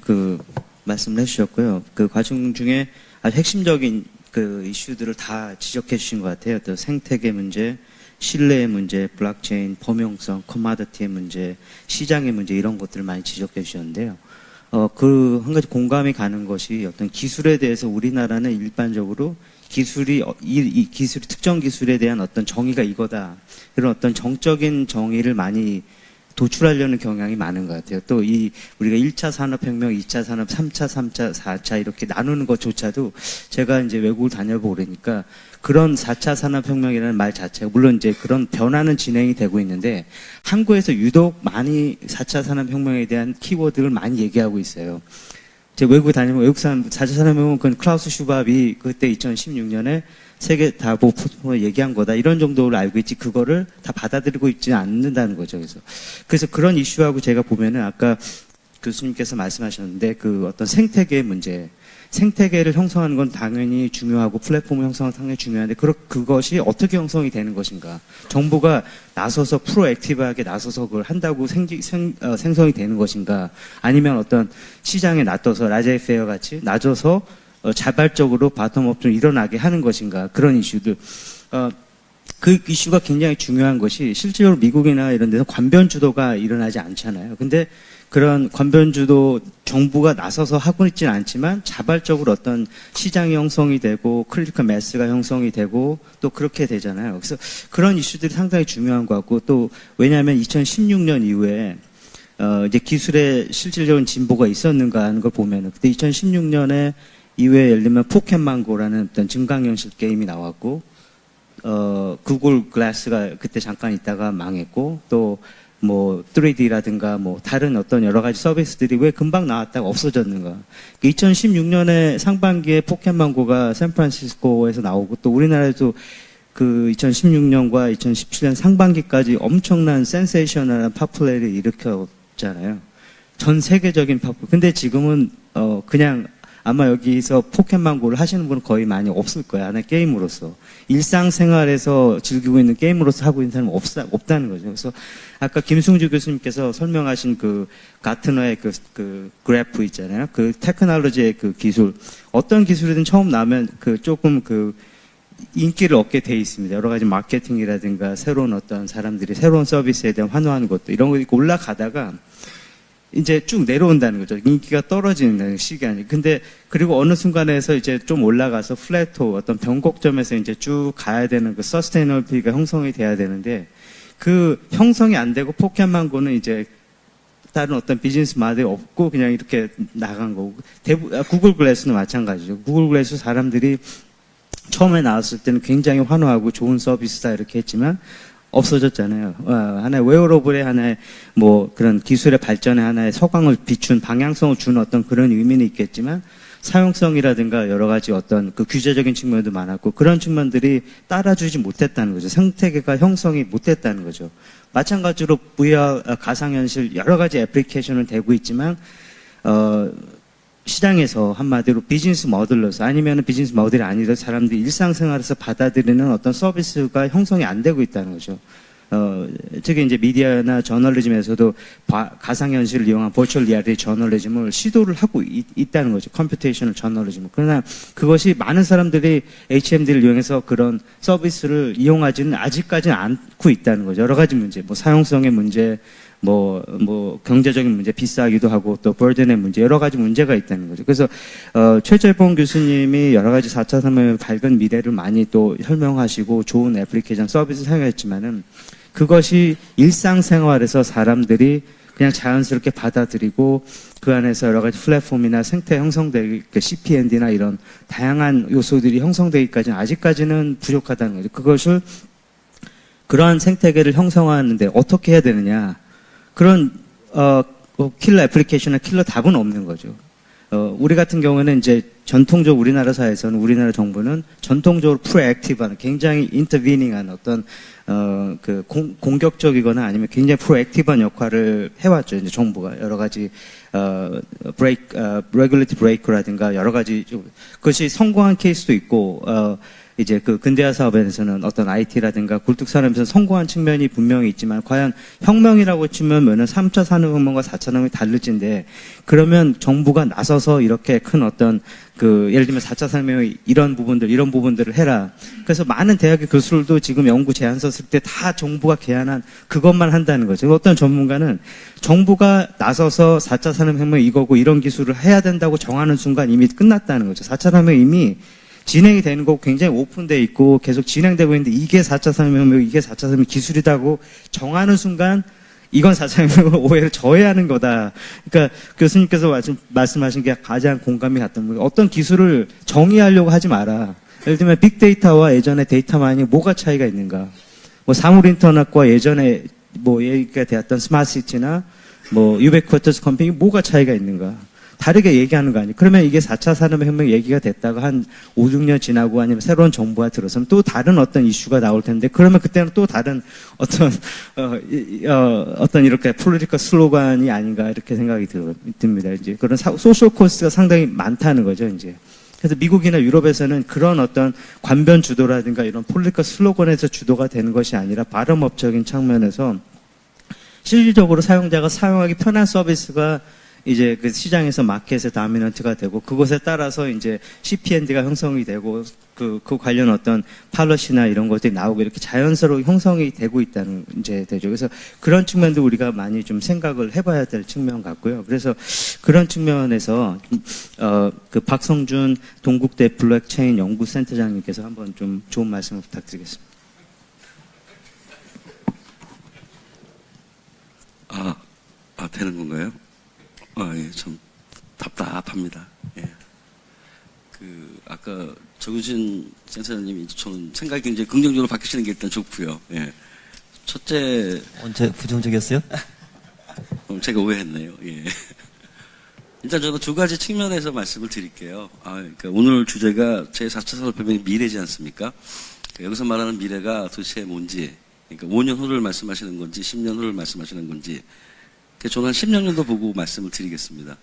말씀을 해주셨고요. 그 과정 중에 아주 핵심적인 그 이슈들을 다 지적해 주신 것 같아요. 또 생태계 문제, 신뢰의 문제, 블록체인, 범용성, 커머디티의 문제, 시장의 문제 이런 것들을 많이 지적해 주셨는데요. 한 가지 공감이 가는 것이 어떤 기술에 대해서 우리나라는 일반적으로 이 기술이 특정 기술에 대한 어떤 정의가 이거다. 이런 어떤 정적인 정의를 많이 도출하려는 경향이 많은 것 같아요. 또 우리가 1차 산업혁명, 2차 산업, 3차, 4차 이렇게 나누는 것조차도 제가 이제 외국을 다녀보고 그러니까 그런 4차 산업혁명이라는 말 자체가 물론 이제 그런 변화는 진행이 되고 있는데 한국에서 유독 많이 4차 산업혁명에 대한 키워드를 많이 얘기하고 있어요. 제가 외국에 다니면 외국 사람 4차 산업혁명은 그 클라우스 슈밥이 그때 2016년에 세계 다 보고 얘기한 거다 이런 정도로 알고 있지 그거를 다 받아들이고 있지는 않는다는 거죠. 그래서 그런 이슈하고 제가 보면은 아까 교수님께서 말씀하셨는데 그 어떤 생태계의 문제, 생태계를 형성하는 건 당연히 중요하고 플랫폼 형성은 상당히 중요한데 그것이 어떻게 형성이 되는 것인가? 정부가 나서서 프로액티브하게 나서서 그걸 한다고 생성이 되는 것인가? 아니면 어떤 시장에 놔둬서 라제페어 같이 놔줘서 자발적으로 바텀업 좀 일어나게 하는 것인가 그런 이슈들. 그 이슈가 굉장히 중요한 것이 실제로 미국이나 이런 데서 관변 주도가 일어나지 않잖아요. 근데 그런 관변 주도 정부가 나서서 하고 있지는 않지만 자발적으로 어떤 시장이 형성이 되고 크리티컬 매스가 형성이 되고 또 그렇게 되잖아요. 그래서 그런 이슈들이 상당히 중요한 것 같고 또 왜냐하면 2016년 이후에 이제 기술의 실질적인 진보가 있었는가 하는 걸 보면은 그때 2016년에 이후에 예를 들면 포켓망고라는 어떤 증강현실 게임이 나왔고 구글 글래스가 그때 잠깐 있다가 망했고 또 뭐 3D라든가 뭐 다른 어떤 여러 가지 서비스들이 왜 금방 나왔다가 없어졌는가. 2016년에 상반기에 포켓망고가 샌프란시스코에서 나오고 또 우리나라에도 그 2016년과 2017년 상반기까지 엄청난 센세이셔널한 파퓰러를 일으켰잖아요. 전 세계적인 파퓰러. 근데 지금은 그냥 아마 여기서 포켓망고를 하시는 분은 거의 많이 없을 거야. 하나의 게임으로서. 일상생활에서 즐기고 있는 게임으로서 하고 있는 사람은 없다는 거죠. 그래서 아까 김승주 교수님께서 설명하신 그 가트너의 그 그래프 있잖아요. 그 테크놀로지의 그 기술. 어떤 기술이든 처음 나면 그 조금 그 인기를 얻게 돼 있습니다. 여러 가지 마케팅이라든가 새로운 어떤 사람들이 새로운 서비스에 대한 환호하는 것도 이런 거 올라가다가 이제 쭉 내려온다는 거죠. 인기가 떨어지는 시간이. 근데 그리고 어느 순간에서 이제 좀 올라가서 플래토 어떤 변곡점에서 이제 쭉 가야 되는 그 서스테이너블티가 형성이 돼야 되는데 그 형성이 안 되고 포켓망고는 이제 다른 어떤 비즈니스 모델이 없고 그냥 이렇게 나간 거고 구글 글래스는 마찬가지죠. 구글 글래스 사람들이 처음에 나왔을 때는 굉장히 환호하고 좋은 서비스다 이렇게 했지만 없어졌잖아요. 하나의 웨어러블의 하나의 뭐 그런 기술의 발전에 하나의 서광을 비춘 방향성을 주는 어떤 그런 의미는 있겠지만 사용성이라든가 여러 가지 어떤 그 규제적인 측면도 많았고 그런 측면들이 따라주지 못했다는 거죠. 생태계가 형성이 못했다는 거죠. 마찬가지로 VR, 가상현실 여러 가지 애플리케이션은 되고 있지만 시장에서 한마디로 비즈니스 모델로서 아니면 비즈니스 모델이 아니라 사람들이 일상생활에서 받아들이는 어떤 서비스가 형성이 안 되고 있다는 거죠. 특히 이제 미디어나 저널리즘에서도 가상현실을 이용한 버추얼 리얼리티 저널리즘을 시도를 하고 있다는 거죠. 컴퓨테이셔널 저널리즘. 그러나 그것이 많은 사람들이 HMD를 이용해서 그런 서비스를 이용하지는 아직까지는 않고 있다는 거죠. 여러 가지 문제, 뭐 사용성의 문제, 뭐 경제적인 문제, 비싸기도 하고 또 버든의 문제, 여러 가지 문제가 있다는 거죠. 그래서 최재봉 교수님이 여러 가지 4차 산업의 밝은 미래를 많이 또 설명하시고 좋은 애플리케이션 서비스 사용했지만은 그것이 일상생활에서 사람들이 그냥 자연스럽게 받아들이고 그 안에서 여러 가지 플랫폼이나 생태 형성되기, CPND나 이런 다양한 요소들이 형성되기까지는 아직까지는 부족하다는 거죠. 그것을 그러한 생태계를 형성하는데 어떻게 해야 되느냐. 그런 킬러 애플리케이션이나 킬러 답은 없는 거죠. 우리 같은 경우는 이제 전통적으로 우리나라 사회에서는 우리나라 정부는 전통적으로 프로액티브한 굉장히 인터비닝한 어떤 그 공격적이거나 아니면 굉장히 프로액티브한 역할을 해왔죠. 이제 정부가 여러 가지 레귤레이티 브레이크라든가 여러 가지 그것이 성공한 케이스도 있고 이제 그 근대화 사업에서는 어떤 IT라든가 굴뚝산업에서 성공한 측면이 분명히 있지만 과연 혁명이라고 치면은 3차 산업혁명과 4차 산업이 다를진데 그러면 정부가 나서서 이렇게 큰 어떤 그 예를 들면 4차 산업혁명의 이런 부분들을 해라. 그래서 많은 대학의 교수들도 지금 연구 제안서 쓸 때 다 정부가 개안한 그것만 한다는 거죠. 어떤 전문가는 정부가 나서서 4차 산업혁명 이거고 이런 기술을 해야 된다고 정하는 순간 이미 끝났다는 거죠. 4차 산업혁명 이미 진행이 되는 거 굉장히 오픈되어 있고 계속 진행되고 있는데 이게 4차 산업혁명, 이게 4차 산업혁명 기술이라고 정하는 순간 이건 4차 산업혁명을 오해를 저해하는 거다. 그러니까 교수님께서 말씀하신 게 가장 공감이 갔던 거예요. 어떤 기술을 정의하려고 하지 마라. 예를 들면 빅데이터와 예전의 데이터 마이닝 뭐가 차이가 있는가. 뭐 사물 인터넷과 예전에 뭐 얘기가 되었던 스마트시티나 뭐 유베쿼터스 컴퓨팅 뭐가 차이가 있는가. 다르게 얘기하는 거 아니에요. 그러면 이게 4차 산업혁명 얘기가 됐다가 한 5, 6년 지나고 아니면 새로운 정부가 들어서면 또 다른 어떤 이슈가 나올 텐데 그러면 그때는 또 다른 어떤 이렇게 폴리티컬 슬로건이 아닌가 이렇게 생각이 듭니다. 이제 그런 소셜 코스트가 상당히 많다는 거죠, 이제. 그래서 미국이나 유럽에서는 그런 어떤 관변 주도라든가 이런 폴리티컬 슬로건에서 주도가 되는 것이 아니라 발음업적인 측면에서 실질적으로 사용자가 사용하기 편한 서비스가 이제 그 시장에서 마켓에 다미넌트가 되고 그것에 따라서 이제 CPND가 형성이 되고 그 관련 어떤 팔러시나 이런 것들이 나오고 이렇게 자연스러워 형성이 되고 있다는 이제 되죠. 그래서 그런 측면도 우리가 많이 좀 생각을 해봐야 될 측면 같고요. 그래서 그런 측면에서 그 박성준 동국대 블록체인 연구센터장님께서 한번 좀 좋은 말씀을 부탁드리겠습니다. 되는 건가요? 예, 좀 답답합니다. 예. 아까 정유진 센터장님이 저는 생각이 굉장히 긍정적으로 바뀌시는 게 일단 좋고요. 예. 첫째. 언제 부정적이었어요? 제가 오해했네요. 예. 일단 저는 두 가지 측면에서 말씀을 드릴게요. 그러니까 오늘 주제가 제4차 산업혁명의 미래지 않습니까? 여기서 말하는 미래가 도대체 뭔지, 그러니까 5년 후를 말씀하시는 건지, 10년 후를 말씀하시는 건지, 저는 한 10년 정도 보고 말씀을 드리겠습니다.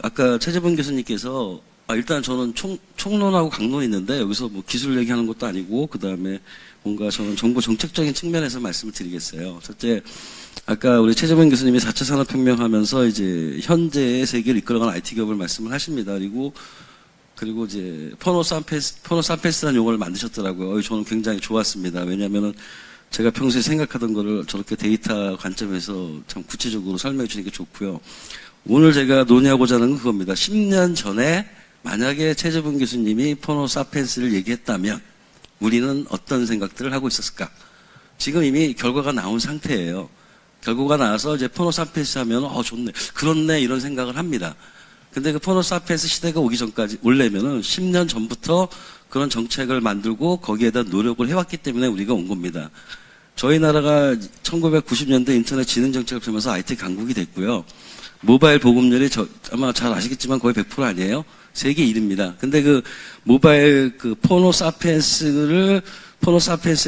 아까 최재본 교수님께서, 일단 저는 총론하고 강론이 있는데, 여기서 뭐 기술 얘기하는 것도 아니고, 그 다음에 뭔가 저는 정보 정책적인 측면에서 말씀을 드리겠어요. 첫째, 아까 우리 최재본 교수님이 4차 산업혁명 하면서 이제 현재의 세계를 이끌어가는 IT 기업을 말씀을 하십니다. 그리고 이제 포노산페스라는 용어를 만드셨더라고요. 저는 굉장히 좋았습니다. 왜냐면은 제가 평소에 생각하던 거를 저렇게 데이터 관점에서 참 구체적으로 설명해 주니까 좋고요. 오늘 제가 논의하고자 하는 건 그겁니다. 10년 전에 만약에 최재본 교수님이 포노사피엔스를 얘기했다면 우리는 어떤 생각들을 하고 있었을까? 지금 이미 결과가 나온 상태예요. 결과가 나와서 이제 포노사피엔스 하면 좋네, 그렇네 이런 생각을 합니다. 근데 그 포노사피엔스 시대가 오기 전까지 올려면은 10년 전부터 그런 정책을 만들고 거기에 대한 노력을 해왔기 때문에 우리가 온 겁니다. 저희 나라가 1990년대 인터넷 지능 정책을 펴면서 IT 강국이 됐고요. 모바일 보급률이 아마 잘 아시겠지만 거의 100% 아니에요? 세계 1위입니다. 근데 그 모바일 포노사피엔스에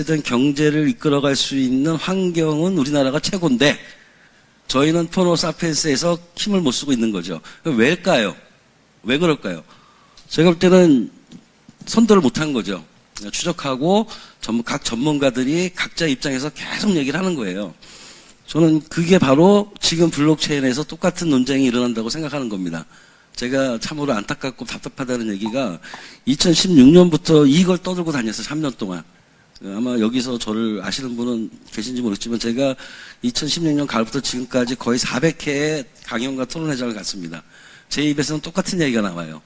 대한 경제를 이끌어갈 수 있는 환경은 우리나라가 최고인데 저희는 포노사피엔스에서 힘을 못 쓰고 있는 거죠. 왜일까요? 왜 그럴까요? 제가 볼 때는 선도를 못한 거죠. 추적하고 각 전문가들이 각자 입장에서 계속 얘기를 하는 거예요. 저는 그게 바로 지금 블록체인에서 똑같은 논쟁이 일어난다고 생각하는 겁니다. 제가 참으로 안타깝고 답답하다는 얘기가 2016년부터 이걸 떠들고 다녔어요. 3년 동안. 아마 여기서 저를 아시는 분은 계신지 모르겠지만 제가 2016년 가을부터 지금까지 거의 400회의 강연과 토론회장을 갔습니다. 제 입에서는 똑같은 얘기가 나와요.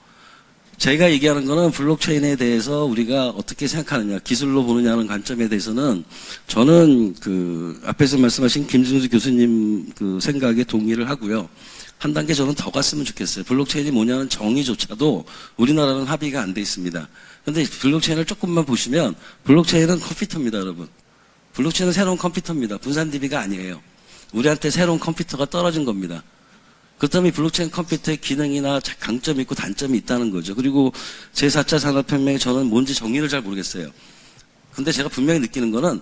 제가 얘기하는 거는 블록체인에 대해서 우리가 어떻게 생각하느냐, 기술로 보느냐는 관점에 대해서는 저는 앞에서 말씀하신 김승수 교수님 생각에 동의를 하고요. 한 단계 저는 더 갔으면 좋겠어요. 블록체인이 뭐냐는 정의조차도 우리나라는 합의가 안 돼 있습니다. 근데 블록체인을 조금만 보시면 블록체인은 컴퓨터입니다, 여러분. 블록체인은 새로운 컴퓨터입니다. 분산 DB가 아니에요. 우리한테 새로운 컴퓨터가 떨어진 겁니다. 그렇다면 블록체인 컴퓨터의 기능이나 강점이 있고 단점이 있다는 거죠. 그리고 제4차 산업혁명이 저는 뭔지 정의를 잘 모르겠어요. 근데 제가 분명히 느끼는 거는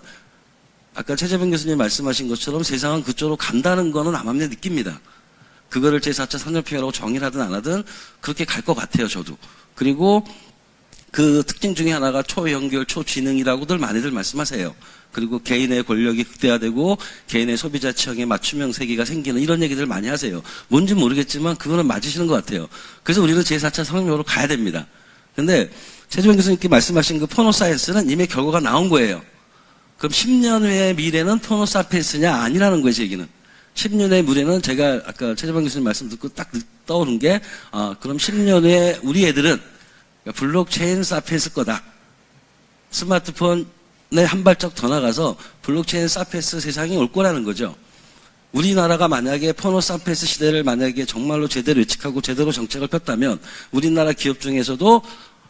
아까 최재본 교수님 말씀하신 것처럼 세상은 그쪽으로 간다는 거는 암암리에 느낍니다. 그거를 제4차 산업혁명이라고 정의를 하든 안 하든 그렇게 갈 것 같아요, 저도. 그리고 그 특징 중에 하나가 초연결, 초지능이라고들 많이들 말씀하세요. 그리고 개인의 권력이 극대화되고 개인의 소비자 취향에 맞춤형 세계가 생기는 이런 얘기들 많이 하세요. 뭔지 모르겠지만 그거는 맞으시는 것 같아요. 그래서 우리는 제4차 산업혁명으로 가야 됩니다. 근데 최재원 교수님께 말씀하신 그 포노사이언스는 이미 결과가 나온 거예요. 그럼 10년 후의 미래는 포노사피엔스냐? 아니라는 거예요, 제 얘기는. 10년 후의 미래는 제가 아까 최재원 교수님 말씀 듣고 딱 떠오른 게 그럼 10년 후에 우리 애들은 블록체인 사피엔스 거다. 스마트폰에 한 발짝 더 나가서 블록체인 사피엔스 세상이 올 거라는 거죠. 우리나라가 만약에 포노사피엔스 시대를 만약에 정말로 제대로 예측하고 제대로 정책을 폈다면 우리나라 기업 중에서도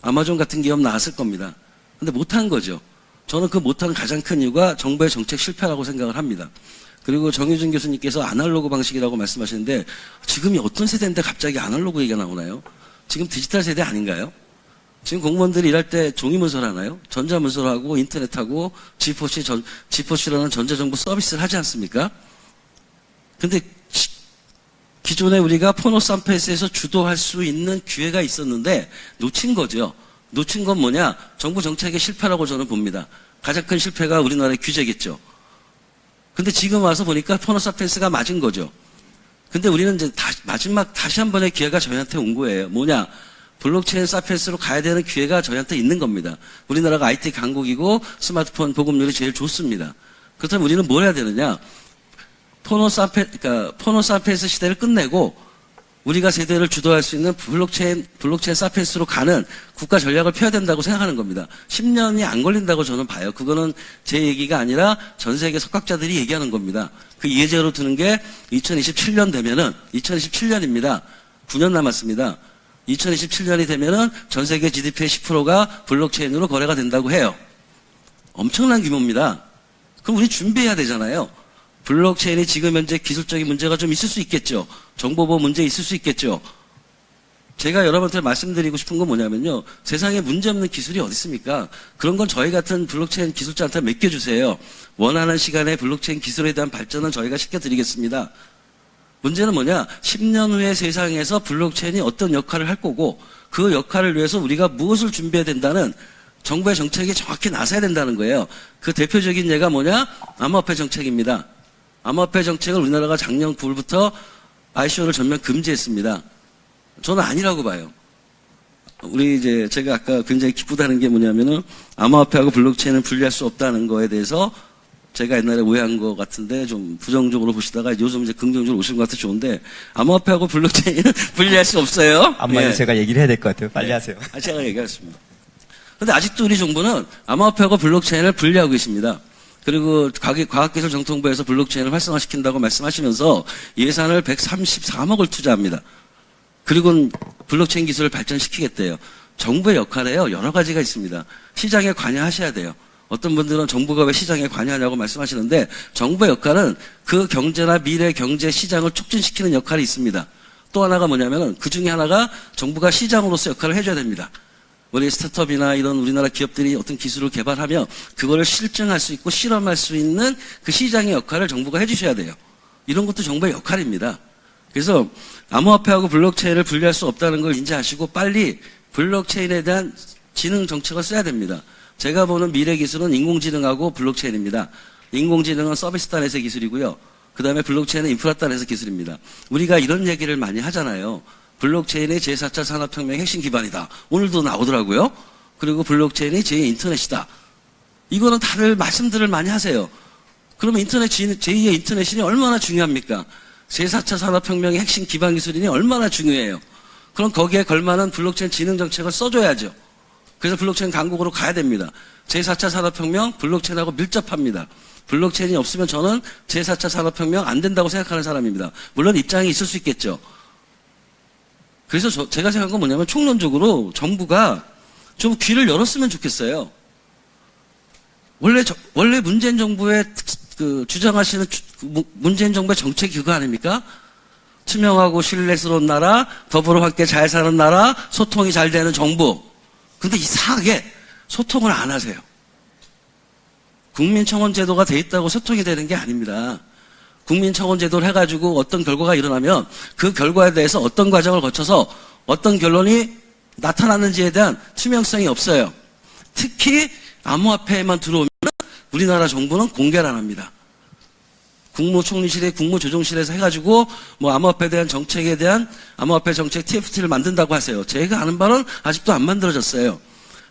아마존 같은 기업 나왔을 겁니다. 근데 못한 거죠. 저는 그 못한 가장 큰 이유가 정부의 정책 실패라고 생각을 합니다. 그리고 정유준 교수님께서 아날로그 방식이라고 말씀하시는데 지금이 어떤 세대인데 갑자기 아날로그 얘기가 나오나요? 지금 디지털 세대 아닌가요? 지금 공무원들이 일할 때 종이문서를 하나요? 전자문서를 하고 인터넷하고 지포시라는 전자정보 서비스를 하지 않습니까? 근데 기존에 우리가 포노사피엔스에서 주도할 수 있는 기회가 있었는데 놓친 거죠. 놓친 건 뭐냐? 정부 정책의 실패라고 저는 봅니다. 가장 큰 실패가 우리나라의 규제겠죠. 근데 지금 와서 보니까 포노사피엔스가 맞은 거죠. 근데 우리는 이제 마지막 다시 한 번의 기회가 저희한테 온 거예요. 뭐냐? 블록체인 사피엔스로 가야 되는 기회가 저희한테 있는 겁니다. 우리나라가 IT 강국이고 스마트폰 보급률이 제일 좋습니다. 그렇다면 우리는 뭘 해야 되느냐? 포노 사피엔스 시대를 끝내고 우리가 세대를 주도할 수 있는 블록체인 사피엔스로 가는 국가 전략을 펴야 된다고 생각하는 겁니다. 10년이 안 걸린다고 저는 봐요. 그거는 제 얘기가 아니라 전 세계 석학자들이 얘기하는 겁니다. 그 예제로 드는 게 2027년 되면은 2027년입니다. 9년 남았습니다. 2027년이 되면은 전 세계 GDP의 10%가 블록체인으로 거래가 된다고 해요. 엄청난 규모입니다. 그럼 우리 준비해야 되잖아요. 블록체인이 지금 현재 기술적인 문제가 좀 있을 수 있겠죠. 정보보호 문제 있을 수 있겠죠. 제가 여러분한테 말씀드리고 싶은 건 뭐냐면요. 세상에 문제없는 기술이 어디 있습니까? 그런 건 저희 같은 블록체인 기술자한테 맡겨주세요. 원하는 시간에 블록체인 기술에 대한 발전은 저희가 시켜드리겠습니다. 문제는 뭐냐? 10년 후의 세상에서 블록체인이 어떤 역할을 할 거고 그 역할을 위해서 우리가 무엇을 준비해야 된다는 정부의 정책이 정확히 나서야 된다는 거예요. 그 대표적인 예가 뭐냐? 암호화폐 정책입니다. 암호화폐 정책을 우리나라가 작년 9월부터 ICO를 전면 금지했습니다. 저는 아니라고 봐요. 제가 아까 굉장히 기쁘다는 게 뭐냐면은 암호화폐하고 블록체인을 분리할 수 없다는 거에 대해서 제가 옛날에 오해한 것 같은데 좀 부정적으로 보시다가 요즘 이제 긍정적으로 오신 것 같아서 좋은데 암호화폐하고 블록체인은 분리할 수 없어요. 암만 예. 제가 얘기를 해야 될 것 같아요. 빨리 네. 하세요. 제가 얘기하겠습니다. 그런데 아직도 우리 정부는 암호화폐하고 블록체인을 분리하고 계십니다. 그리고 과학기술정통부에서 블록체인을 활성화시킨다고 말씀하시면서 예산을 134억을 투자합니다. 그리고 블록체인 기술을 발전시키겠대요. 정부의 역할에요. 여러 가지가 있습니다. 시장에 관여하셔야 돼요. 어떤 분들은 정부가 왜 시장에 관여하냐고 말씀하시는데 정부의 역할은 그 경제나 미래 경제 시장을 촉진시키는 역할이 있습니다. 또 하나가 뭐냐면은 그 중에 하나가 정부가 시장으로서 역할을 해줘야 됩니다. 우리 스타트업이나 이런 우리나라 기업들이 어떤 기술을 개발하면 그거를 실증할 수 있고 실험할 수 있는 그 시장의 역할을 정부가 해주셔야 돼요. 이런 것도 정부의 역할입니다. 그래서 암호화폐하고 블록체인을 분리할 수 없다는 걸 인지하시고 빨리 블록체인에 대한 지능 정책을 써야 됩니다. 제가 보는 미래 기술은 인공지능하고 블록체인입니다. 인공지능은 서비스 단에서 기술이고요. 그 다음에 블록체인은 인프라 단에서 기술입니다. 우리가 이런 얘기를 많이 하잖아요. 블록체인이 제4차 산업혁명의 핵심 기반이다. 오늘도 나오더라고요. 그리고 블록체인이 제2의 인터넷이다. 이거는 다들 말씀들을 많이 하세요. 그러면 제2의 인터넷이 얼마나 중요합니까? 제4차 산업혁명의 핵심 기반 기술이니 얼마나 중요해요. 그럼 거기에 걸맞는 블록체인 지능 정책을 써줘야죠. 그래서 블록체인 강국으로 가야 됩니다. 제4차 산업혁명 블록체인하고 밀접합니다. 블록체인이 없으면 저는 제4차 산업혁명 안 된다고 생각하는 사람입니다. 물론 입장이 있을 수 있겠죠. 그래서 제가 생각한 건 뭐냐면 총론적으로 정부가 좀 귀를 열었으면 좋겠어요. 원래 문재인 정부의 주장하시는 문재인 정부의 정책이 그거 아닙니까? 투명하고 신뢰스러운 나라, 더불어 함께 잘 사는 나라, 소통이 잘 되는 정부. 근데 이상하게 소통을 안 하세요. 국민청원 제도가 돼 있다고 소통이 되는 게 아닙니다. 국민청원 제도를 해가지고 어떤 결과가 일어나면 그 결과에 대해서 어떤 과정을 거쳐서 어떤 결론이 나타났는지에 대한 투명성이 없어요. 특히 암호화폐에만 들어오면 우리나라 정부는 공개를 안 합니다. 국무총리실에 국무조정실에서 해가지고 뭐 암호화폐에 대한 정책에 대한 암호화폐 정책 TFT를 만든다고 하세요. 제가 아는 바는 아직도 안 만들어졌어요.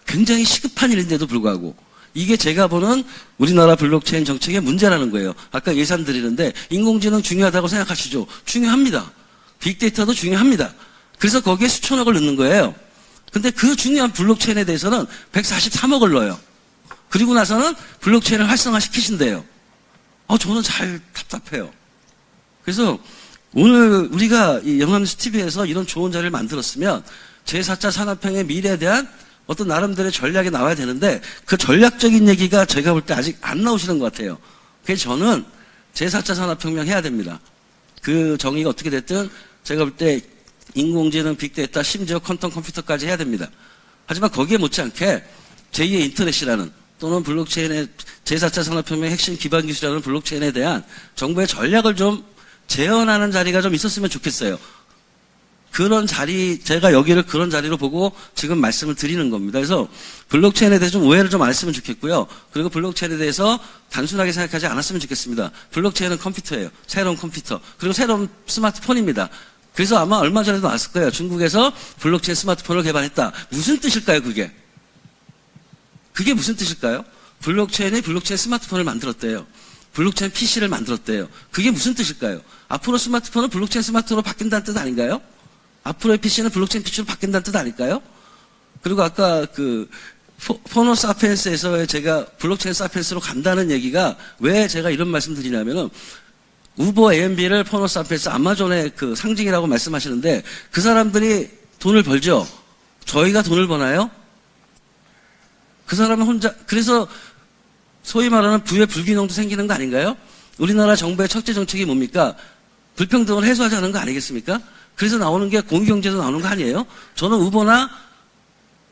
굉장히 시급한 일인데도 불구하고 이게 제가 보는 우리나라 블록체인 정책의 문제라는 거예요. 아까 예산 드리는데 인공지능 중요하다고 생각하시죠? 중요합니다. 빅데이터도 중요합니다. 그래서 거기에 수천억을 넣는 거예요. 근데 그 중요한 블록체인에 대해서는 143억을 넣어요. 그리고 나서는 블록체인을 활성화시키신대요. 저는 잘 답답해요. 그래서 오늘 우리가 이 영암뉴스 TV에서 이런 좋은 자리를 만들었으면 제4차 산업혁명의 미래에 대한 어떤 나름대로의 전략이 나와야 되는데 그 전략적인 얘기가 제가 볼 때 아직 안 나오시는 것 같아요. 그래서 저는 제4차 산업혁명 해야 됩니다. 그 정의가 어떻게 됐든 제가 볼 때 인공지능, 빅데이터, 심지어 퀀텀 컴퓨터까지 해야 됩니다. 하지만 거기에 못지않게 제2의 인터넷이라는 또는 블록체인의 제4차 산업혁명의 핵심 기반 기술이라는 블록체인에 대한 정부의 전략을 좀 재현하는 자리가 좀 있었으면 좋겠어요. 그런 자리, 제가 여기를 그런 자리로 보고 지금 말씀을 드리는 겁니다. 그래서 블록체인에 대해서 좀 오해를 좀 안 했으면 좋겠고요. 그리고 블록체인에 대해서 단순하게 생각하지 않았으면 좋겠습니다. 블록체인은 컴퓨터예요. 새로운 컴퓨터. 그리고 새로운 스마트폰입니다. 그래서 아마 얼마 전에도 나왔을 거예요. 중국에서 블록체인 스마트폰을 개발했다. 무슨 뜻일까요, 그게? 그게 무슨 뜻일까요? 블록체인이 블록체인 스마트폰을 만들었대요. 블록체인 PC를 만들었대요. 그게 무슨 뜻일까요? 앞으로 스마트폰은 블록체인 스마트폰으로 바뀐다는 뜻 아닌가요? 앞으로의 PC는 블록체인 PC로 바뀐다는 뜻 아닐까요? 그리고 아까 그 포노 사피엔스에서 제가 블록체인 사피엔스로 간다는 얘기가 왜 제가 이런 말씀 드리냐면은 우버 AMB를 포노 사피엔스 아마존의 그 상징이라고 말씀하시는데 그 사람들이 돈을 벌죠. 저희가 돈을 버나요? 그 사람은 혼자 그래서 소위 말하는 부의 불균형도 생기는 거 아닌가요? 우리나라 정부의 첫째 정책이 뭡니까? 불평등을 해소하자는 거 아니겠습니까? 그래서 나오는 게 공유경제도 나오는 거 아니에요? 저는 우버나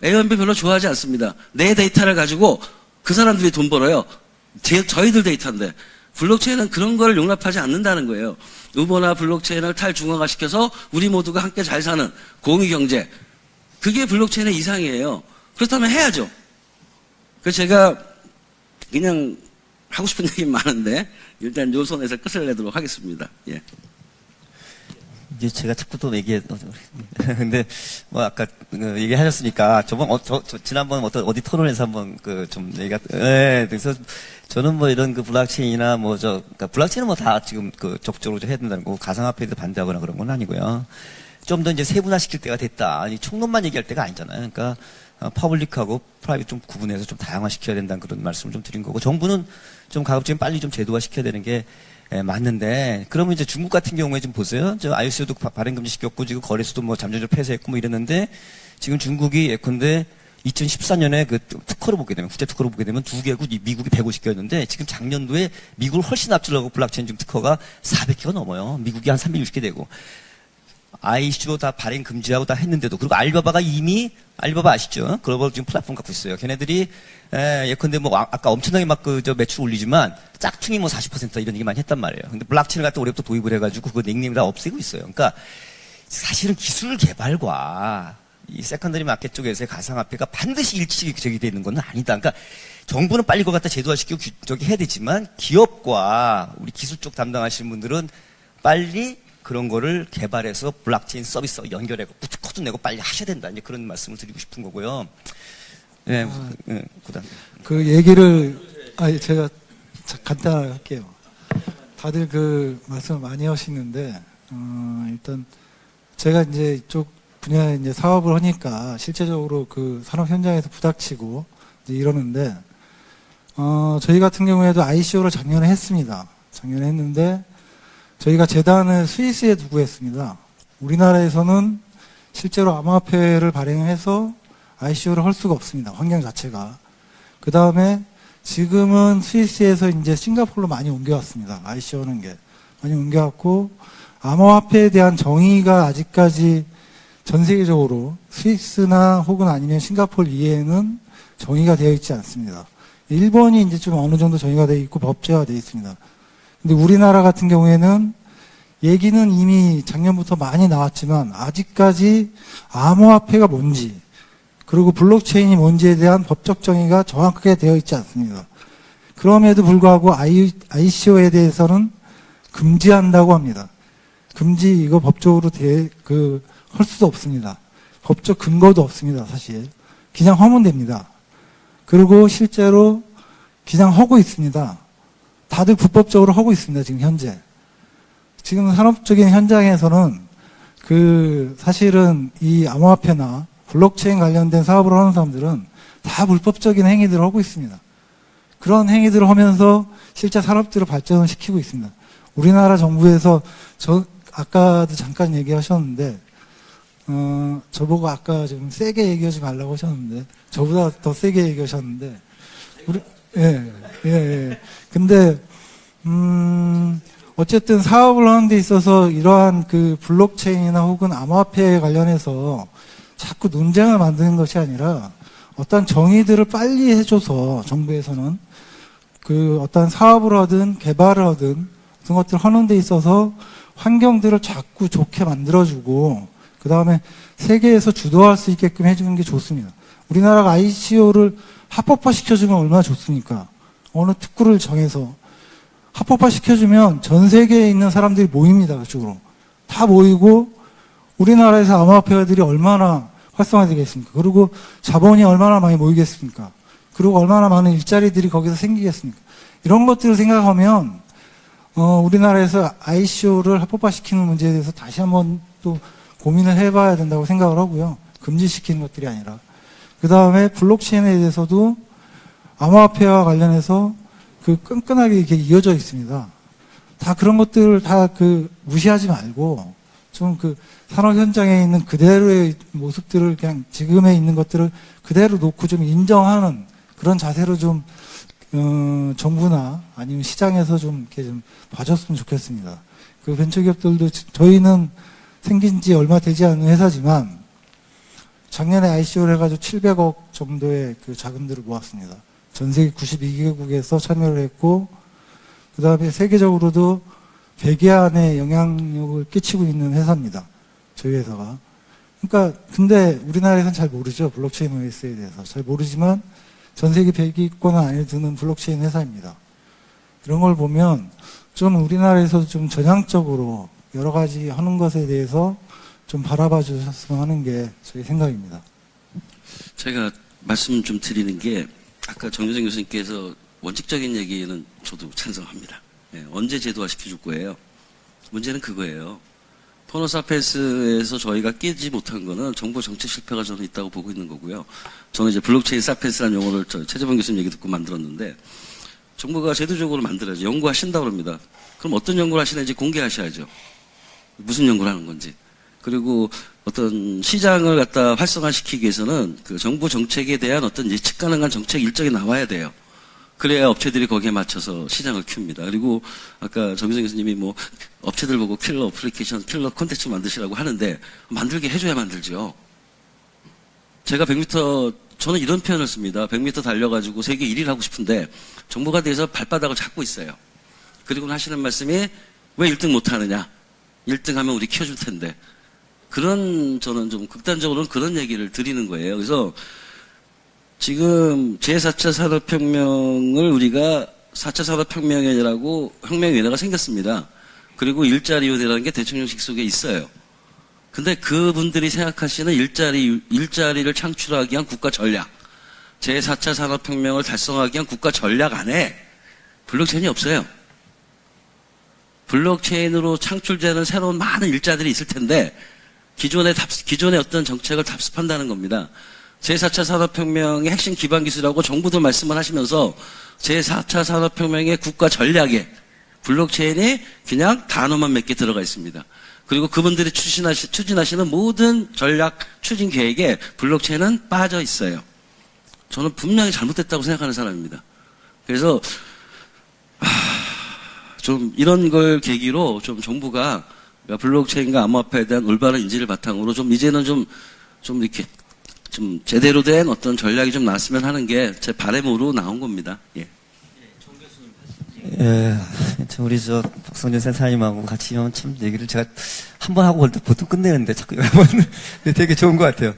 A&B 별로 좋아하지 않습니다. 내 데이터를 가지고 그 사람들이 돈 벌어요. 저희들 데이터인데. 블록체인은 그런 걸 용납하지 않는다는 거예요. 우버나 블록체인을 탈중앙화시켜서 우리 모두가 함께 잘 사는 공유경제. 그게 블록체인의 이상이에요. 그렇다면 해야죠. 그래서 제가 그냥 하고 싶은 얘기 많은데 일단 요 선에서 끝을 내도록 하겠습니다. 예. 이제 제가 자꾸 또 근데 뭐 아까 얘기하셨으니까 지난번 어디 토론에서 한번 좀 얘기가 그래서 저는 뭐 이런 블록체인이나 그러니까 블록체인은 뭐 다 지금 적극적으로 해야 된다는 거고 가상화폐에도 반대하거나 그런 건 아니고요. 좀 더 이제 세분화시킬 때가 됐다. 아니 총론만 얘기할 때가 아니잖아요. 그러니까 퍼블릭하고 프라이빗 좀 구분해서 좀 다양화시켜야 된다는 그런 말씀을 좀 드린 거고 정부는 좀 가급적이면 빨리 좀 제도화시켜야 되는 게 맞는데 그러면 이제 중국 같은 경우에 좀 보세요. 저 IOC도 발행금지 시켰고 지금 거래소도 뭐 잠정적으로 폐쇄했고 뭐 이랬는데 지금 중국이 예컨대 2014년에 그 특허를 보게 되면 국제 특허를 보게 되면 두 개국 미국이 150개였는데 지금 작년도에 미국을 훨씬 앞질러고 블록체인 지금 특허가 400개가 넘어요. 미국이 한 360개 되고 ICO 다 발행 금지하고 다 했는데도 그리고 알리바바가 이미 알리바바 아시죠? 글로벌 지금 플랫폼 갖고 있어요. 걔네들이 예컨대 뭐 아까 엄청나게 막 매출 올리지만 짝퉁이 뭐 40% 이런 얘기 많이 했단 말이에요. 근데 블록체인을 갖다 올해부터 도입을 해가지고 그거 닉네임 다 없애고 있어요. 그러니까 사실은 기술 개발과 이 세컨더리 마켓 쪽에서의 가상화폐가 반드시 일치적이 되는 건 아니다. 그러니까 정부는 빨리 그거 갖다 제도화시키고 해야 되지만 기업과 우리 기술 쪽 담당하시는 분들은 빨리 그런 거를 개발해서 블록체인 서비스 연결하고 특허도 내고 빨리 하셔야 된다. 이제 그런 말씀을 드리고 싶은 거고요. 네, 그다음. 그 얘기를 제가 간단하게 할게요. 다들 그 말씀을 많이 하시는데 일단 제가 이제 이쪽 분야에 이제 사업을 하니까 실제적으로 그 산업 현장에서 부닥치고 이제 이러는데 저희 같은 경우에도 ICO를 작년에 했습니다. 작년에 했는데 저희가 재단을 스위스에 두고 했습니다. 우리나라에서는 실제로 암호화폐를 발행해서 ICO를 할 수가 없습니다. 환경 자체가. 그 다음에 지금은 스위스에서 이제 싱가포르로 많이 옮겨왔습니다. ICO 하는 게. 많이 옮겨왔고, 암호화폐에 대한 정의가 아직까지 전 세계적으로 스위스나 혹은 아니면 싱가포르 이외에는 정의가 되어 있지 않습니다. 일본이 이제 좀 어느 정도 정의가 되어 있고 법제화가 되어 있습니다. 근데 우리나라 같은 경우에는 얘기는 이미 작년부터 많이 나왔지만 아직까지 암호화폐가 뭔지 그리고 블록체인이 뭔지에 대한 법적 정의가 정확하게 되어 있지 않습니다. 그럼에도 불구하고 ICO에 대해서는 금지한다고 합니다. 금지 이거 법적으로 할 수도 없습니다. 법적 근거도 없습니다. 사실 그냥 하면 됩니다. 그리고 실제로 그냥 하고 있습니다. 다들 불법적으로 하고 있습니다. 지금 현재. 지금 산업적인 현장에서는 사실은 이 암호화폐나 블록체인 관련된 사업을 하는 사람들은 다 불법적인 행위들을 하고 있습니다. 그런 행위들을 하면서 실제 산업들을 발전을 시키고 있습니다. 우리나라 정부에서 아까도 잠깐 얘기하셨는데 저보고 아까 좀 세게 얘기하지 말라고 하셨는데 저보다 더 세게 얘기하셨는데 예. 근데, 어쨌든 사업을 하는 데 있어서 이러한 그 블록체인이나 혹은 암호화폐에 관련해서 자꾸 논쟁을 만드는 것이 아니라 어떤 정의들을 빨리 해줘서 정부에서는 그 어떤 사업을 하든 개발을 하든 그런 것들을 하는 데 있어서 환경들을 자꾸 좋게 만들어주고 그 그 다음에 세계에서 주도할 수 있게끔 해주는 게 좋습니다. 우리나라가 ICO를 합법화 시켜주면 얼마나 좋습니까? 어느 특구를 정해서 합법화 시켜주면 전 세계에 있는 사람들이 모입니다. 그쪽으로. 다 모이고 우리나라에서 암호화폐들이 얼마나 활성화되겠습니까? 그리고 자본이 얼마나 많이 모이겠습니까? 그리고 얼마나 많은 일자리들이 거기서 생기겠습니까? 이런 것들을 생각하면 우리나라에서 ICO를 합법화시키는 문제에 대해서 다시 한번 또 고민을 해봐야 된다고 생각을 하고요. 금지시키는 것들이 아니라. 그 다음에 블록체인에 대해서도 암호화폐와 관련해서 그 끈끈하게 이렇게 이어져 있습니다. 다 그런 것들을 다 무시하지 말고 좀 산업 현장에 있는 그대로의 모습들을 그냥 지금에 있는 것들을 그대로 놓고 좀 인정하는 그런 자세로 좀 정부나 아니면 시장에서 좀 이렇게 좀 봐줬으면 좋겠습니다. 그 벤처기업들도 저희는 생긴 지 얼마 되지 않은 회사지만 작년에 ICO를 해가지고 700억 정도의 그 자금들을 모았습니다. 전 세계 92개국에서 참여를 했고, 그 다음에 세계적으로도 100개 안에 영향력을 끼치고 있는 회사입니다. 저희 회사가. 그러니까, 근데 우리나라에서는 잘 모르죠. 블록체인 OS에 대해서. 잘 모르지만 전 세계 100위권 안에 드는 블록체인 회사입니다. 이런 걸 보면 좀 우리나라에서 좀 전향적으로 여러 가지 하는 것에 대해서 좀 바라봐 주셨으면 하는 게 저희 생각입니다. 제가 말씀 좀 드리는 게 아까 정유정 교수님께서 원칙적인 얘기는 저도 찬성합니다. 언제 제도화 시켜줄 거예요? 문제는 그거예요. 포노사펜스에서 저희가 끼지 못한 거는 정부 정책 실패가 저는 있다고 보고 있는 거고요. 저는 이제 블록체인 사펜스라는 용어를 최재범 교수님 얘기 듣고 만들었는데 정부가 제도적으로 만들어야죠. 연구하신다고 합니다. 그럼 어떤 연구를 하시는지 공개하셔야죠. 무슨 연구를 하는 건지. 그리고 어떤 시장을 갖다 활성화시키기 위해서는 그 정부 정책에 대한 어떤 예측 가능한 정책 일정이 나와야 돼요. 그래야 업체들이 거기에 맞춰서 시장을 키웁니다. 그리고 아까 정유정 교수님이 뭐 업체들 보고 킬러 어플리케이션, 킬러 콘텐츠 만드시라고 하는데 만들게 해줘야 만들죠. 제가 100m, 저는 이런 표현을 씁니다. 100m 달려가지고 세계 1위를 하고 싶은데 정부가 돼서 발바닥을 잡고 있어요. 그리고 하시는 말씀이 왜 1등 못하느냐. 1등 하면 우리 키워줄 텐데. 저는 좀 극단적으로는 그런 얘기를 드리는 거예요. 그래서 지금 제4차 산업혁명을 우리가 4차 산업혁명이라고 혁명위원회가 생겼습니다. 그리고 일자리위원회라는 게 대통령직 속에 있어요. 근데 그분들이 생각하시는 일자리를 창출하기 위한 국가 전략, 제4차 산업혁명을 달성하기 위한 국가 전략 안에 블록체인이 없어요. 블록체인으로 창출되는 새로운 많은 일자리들이 있을 텐데 기존의 어떤 정책을 답습한다는 겁니다. 제4차 산업혁명의 핵심 기반 기술이라고 정부도 말씀을 하시면서 제4차 산업혁명의 국가 전략에 블록체인이 그냥 단어만 몇 개 들어가 있습니다. 그리고 그분들이 추진하시는 모든 전략 추진 계획에 블록체인은 빠져 있어요. 저는 분명히 잘못됐다고 생각하는 사람입니다. 그래서 좀 이런 걸 계기로 좀 정부가 블록체인과 암호화폐에 대한 올바른 인지를 바탕으로 좀 이제는 좀 이렇게 좀 제대로 된 어떤 전략이 좀 나왔으면 하는 게 제 바람으로 나온 겁니다. 예. 예, 우리 박성준 센터님하고 같이 하면 참 얘기를 제가 한 번 하고 보통 끝내는데 자꾸 여러 번 되게 좋은 것 같아요.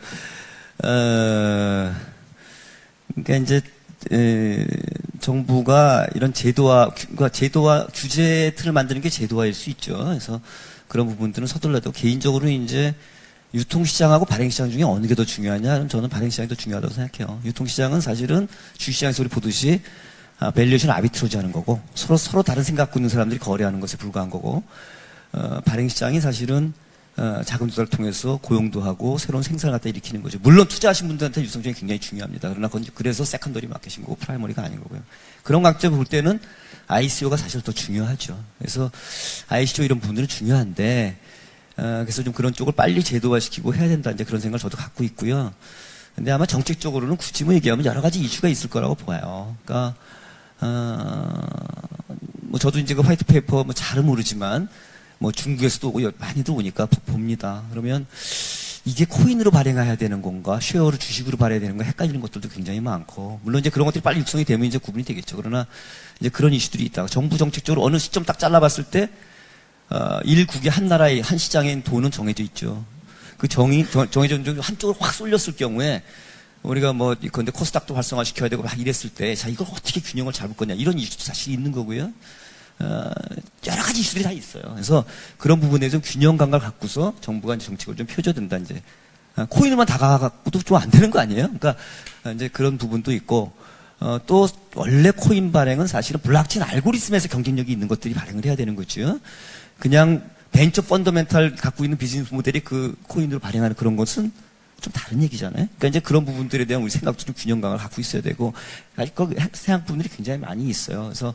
그러니까 이제 정부가 이런 제도화 규제 틀을 만드는 게 제도화일 수 있죠. 그래서 그런 부분들은 서둘러도 개인적으로 이제 유통시장하고 발행시장 중에 어느 게 더 중요하냐? 저는 발행시장이 더 중요하다고 생각해요. 유통시장은 사실은 주식시장에서 우리 보듯이 밸류에이션 아비트로지 하는 거고 서로 다른 생각 갖고 있는 사람들이 거래하는 것에 불과한 거고 발행시장이 사실은 자금 조달을 통해서 고용도 하고 새로운 생산을 갖다 일으키는 거죠. 물론 투자하신 분들한테 유통시장이 굉장히 중요합니다. 그러나 그래서 세컨더리 마켓인 거고 프라이머리가 아닌 거고요. 그런 관점을 볼 때는 ICO가 사실 더 중요하죠. 그래서 ICO 이런 부분들은 중요한데 그래서 좀 그런 쪽을 빨리 제도화시키고 해야 된다. 이제 그런 생각을 저도 갖고 있고요. 근데 아마 정책적으로는 굳이 뭐 얘기하면 여러 가지 이슈가 있을 거라고 봐요. 그러니까 뭐 저도 이제 그 화이트 페이퍼 뭐 잘은 모르지만 뭐 중국에서도 많이들 오니까 봅니다. 그러면 이게 코인으로 발행해야 되는 건가, 쉐어로 주식으로 발행해야 되는 건가 헷갈리는 것들도 굉장히 많고, 물론 이제 그런 것들이 빨리 육성이 되면 이제 구분이 되겠죠. 그러나 이제 그런 이슈들이 있다. 정부 정책적으로 어느 시점 딱 잘라봤을 때 일국의 한 나라의 한 시장의 돈은 정해져 있죠. 그 정해진 한쪽으로 확 쏠렸을 경우에 우리가 뭐 근데 코스닥도 활성화시켜야 되고 막 이랬을 때 자 이걸 어떻게 균형을 잡을 거냐 이런 이슈도 사실 있는 거고요. 여러 가지 이슈들이 다 있어요. 그래서 그런 부분에 좀 균형 감각을 갖고서 정부가 이제 정책을 좀 펴줘야 된다 이제. 코인을만 다가가고도 좀 안 되는 거 아니에요? 그러니까 이제 그런 부분도 있고 또 원래 코인 발행은 사실은 블록체인 알고리즘에서 경쟁력이 있는 것들이 발행을 해야 되는 거죠. 그냥 벤처 펀더멘탈 갖고 있는 비즈니스 모델이 그 코인으로 발행하는 그런 것은 좀 다른 얘기잖아요. 그러니까 이제 그런 부분들에 대한 우리 생각도 좀 균형감을 갖고 있어야 되고, 아직 그 생각 부분들이 굉장히 많이 있어요. 그래서,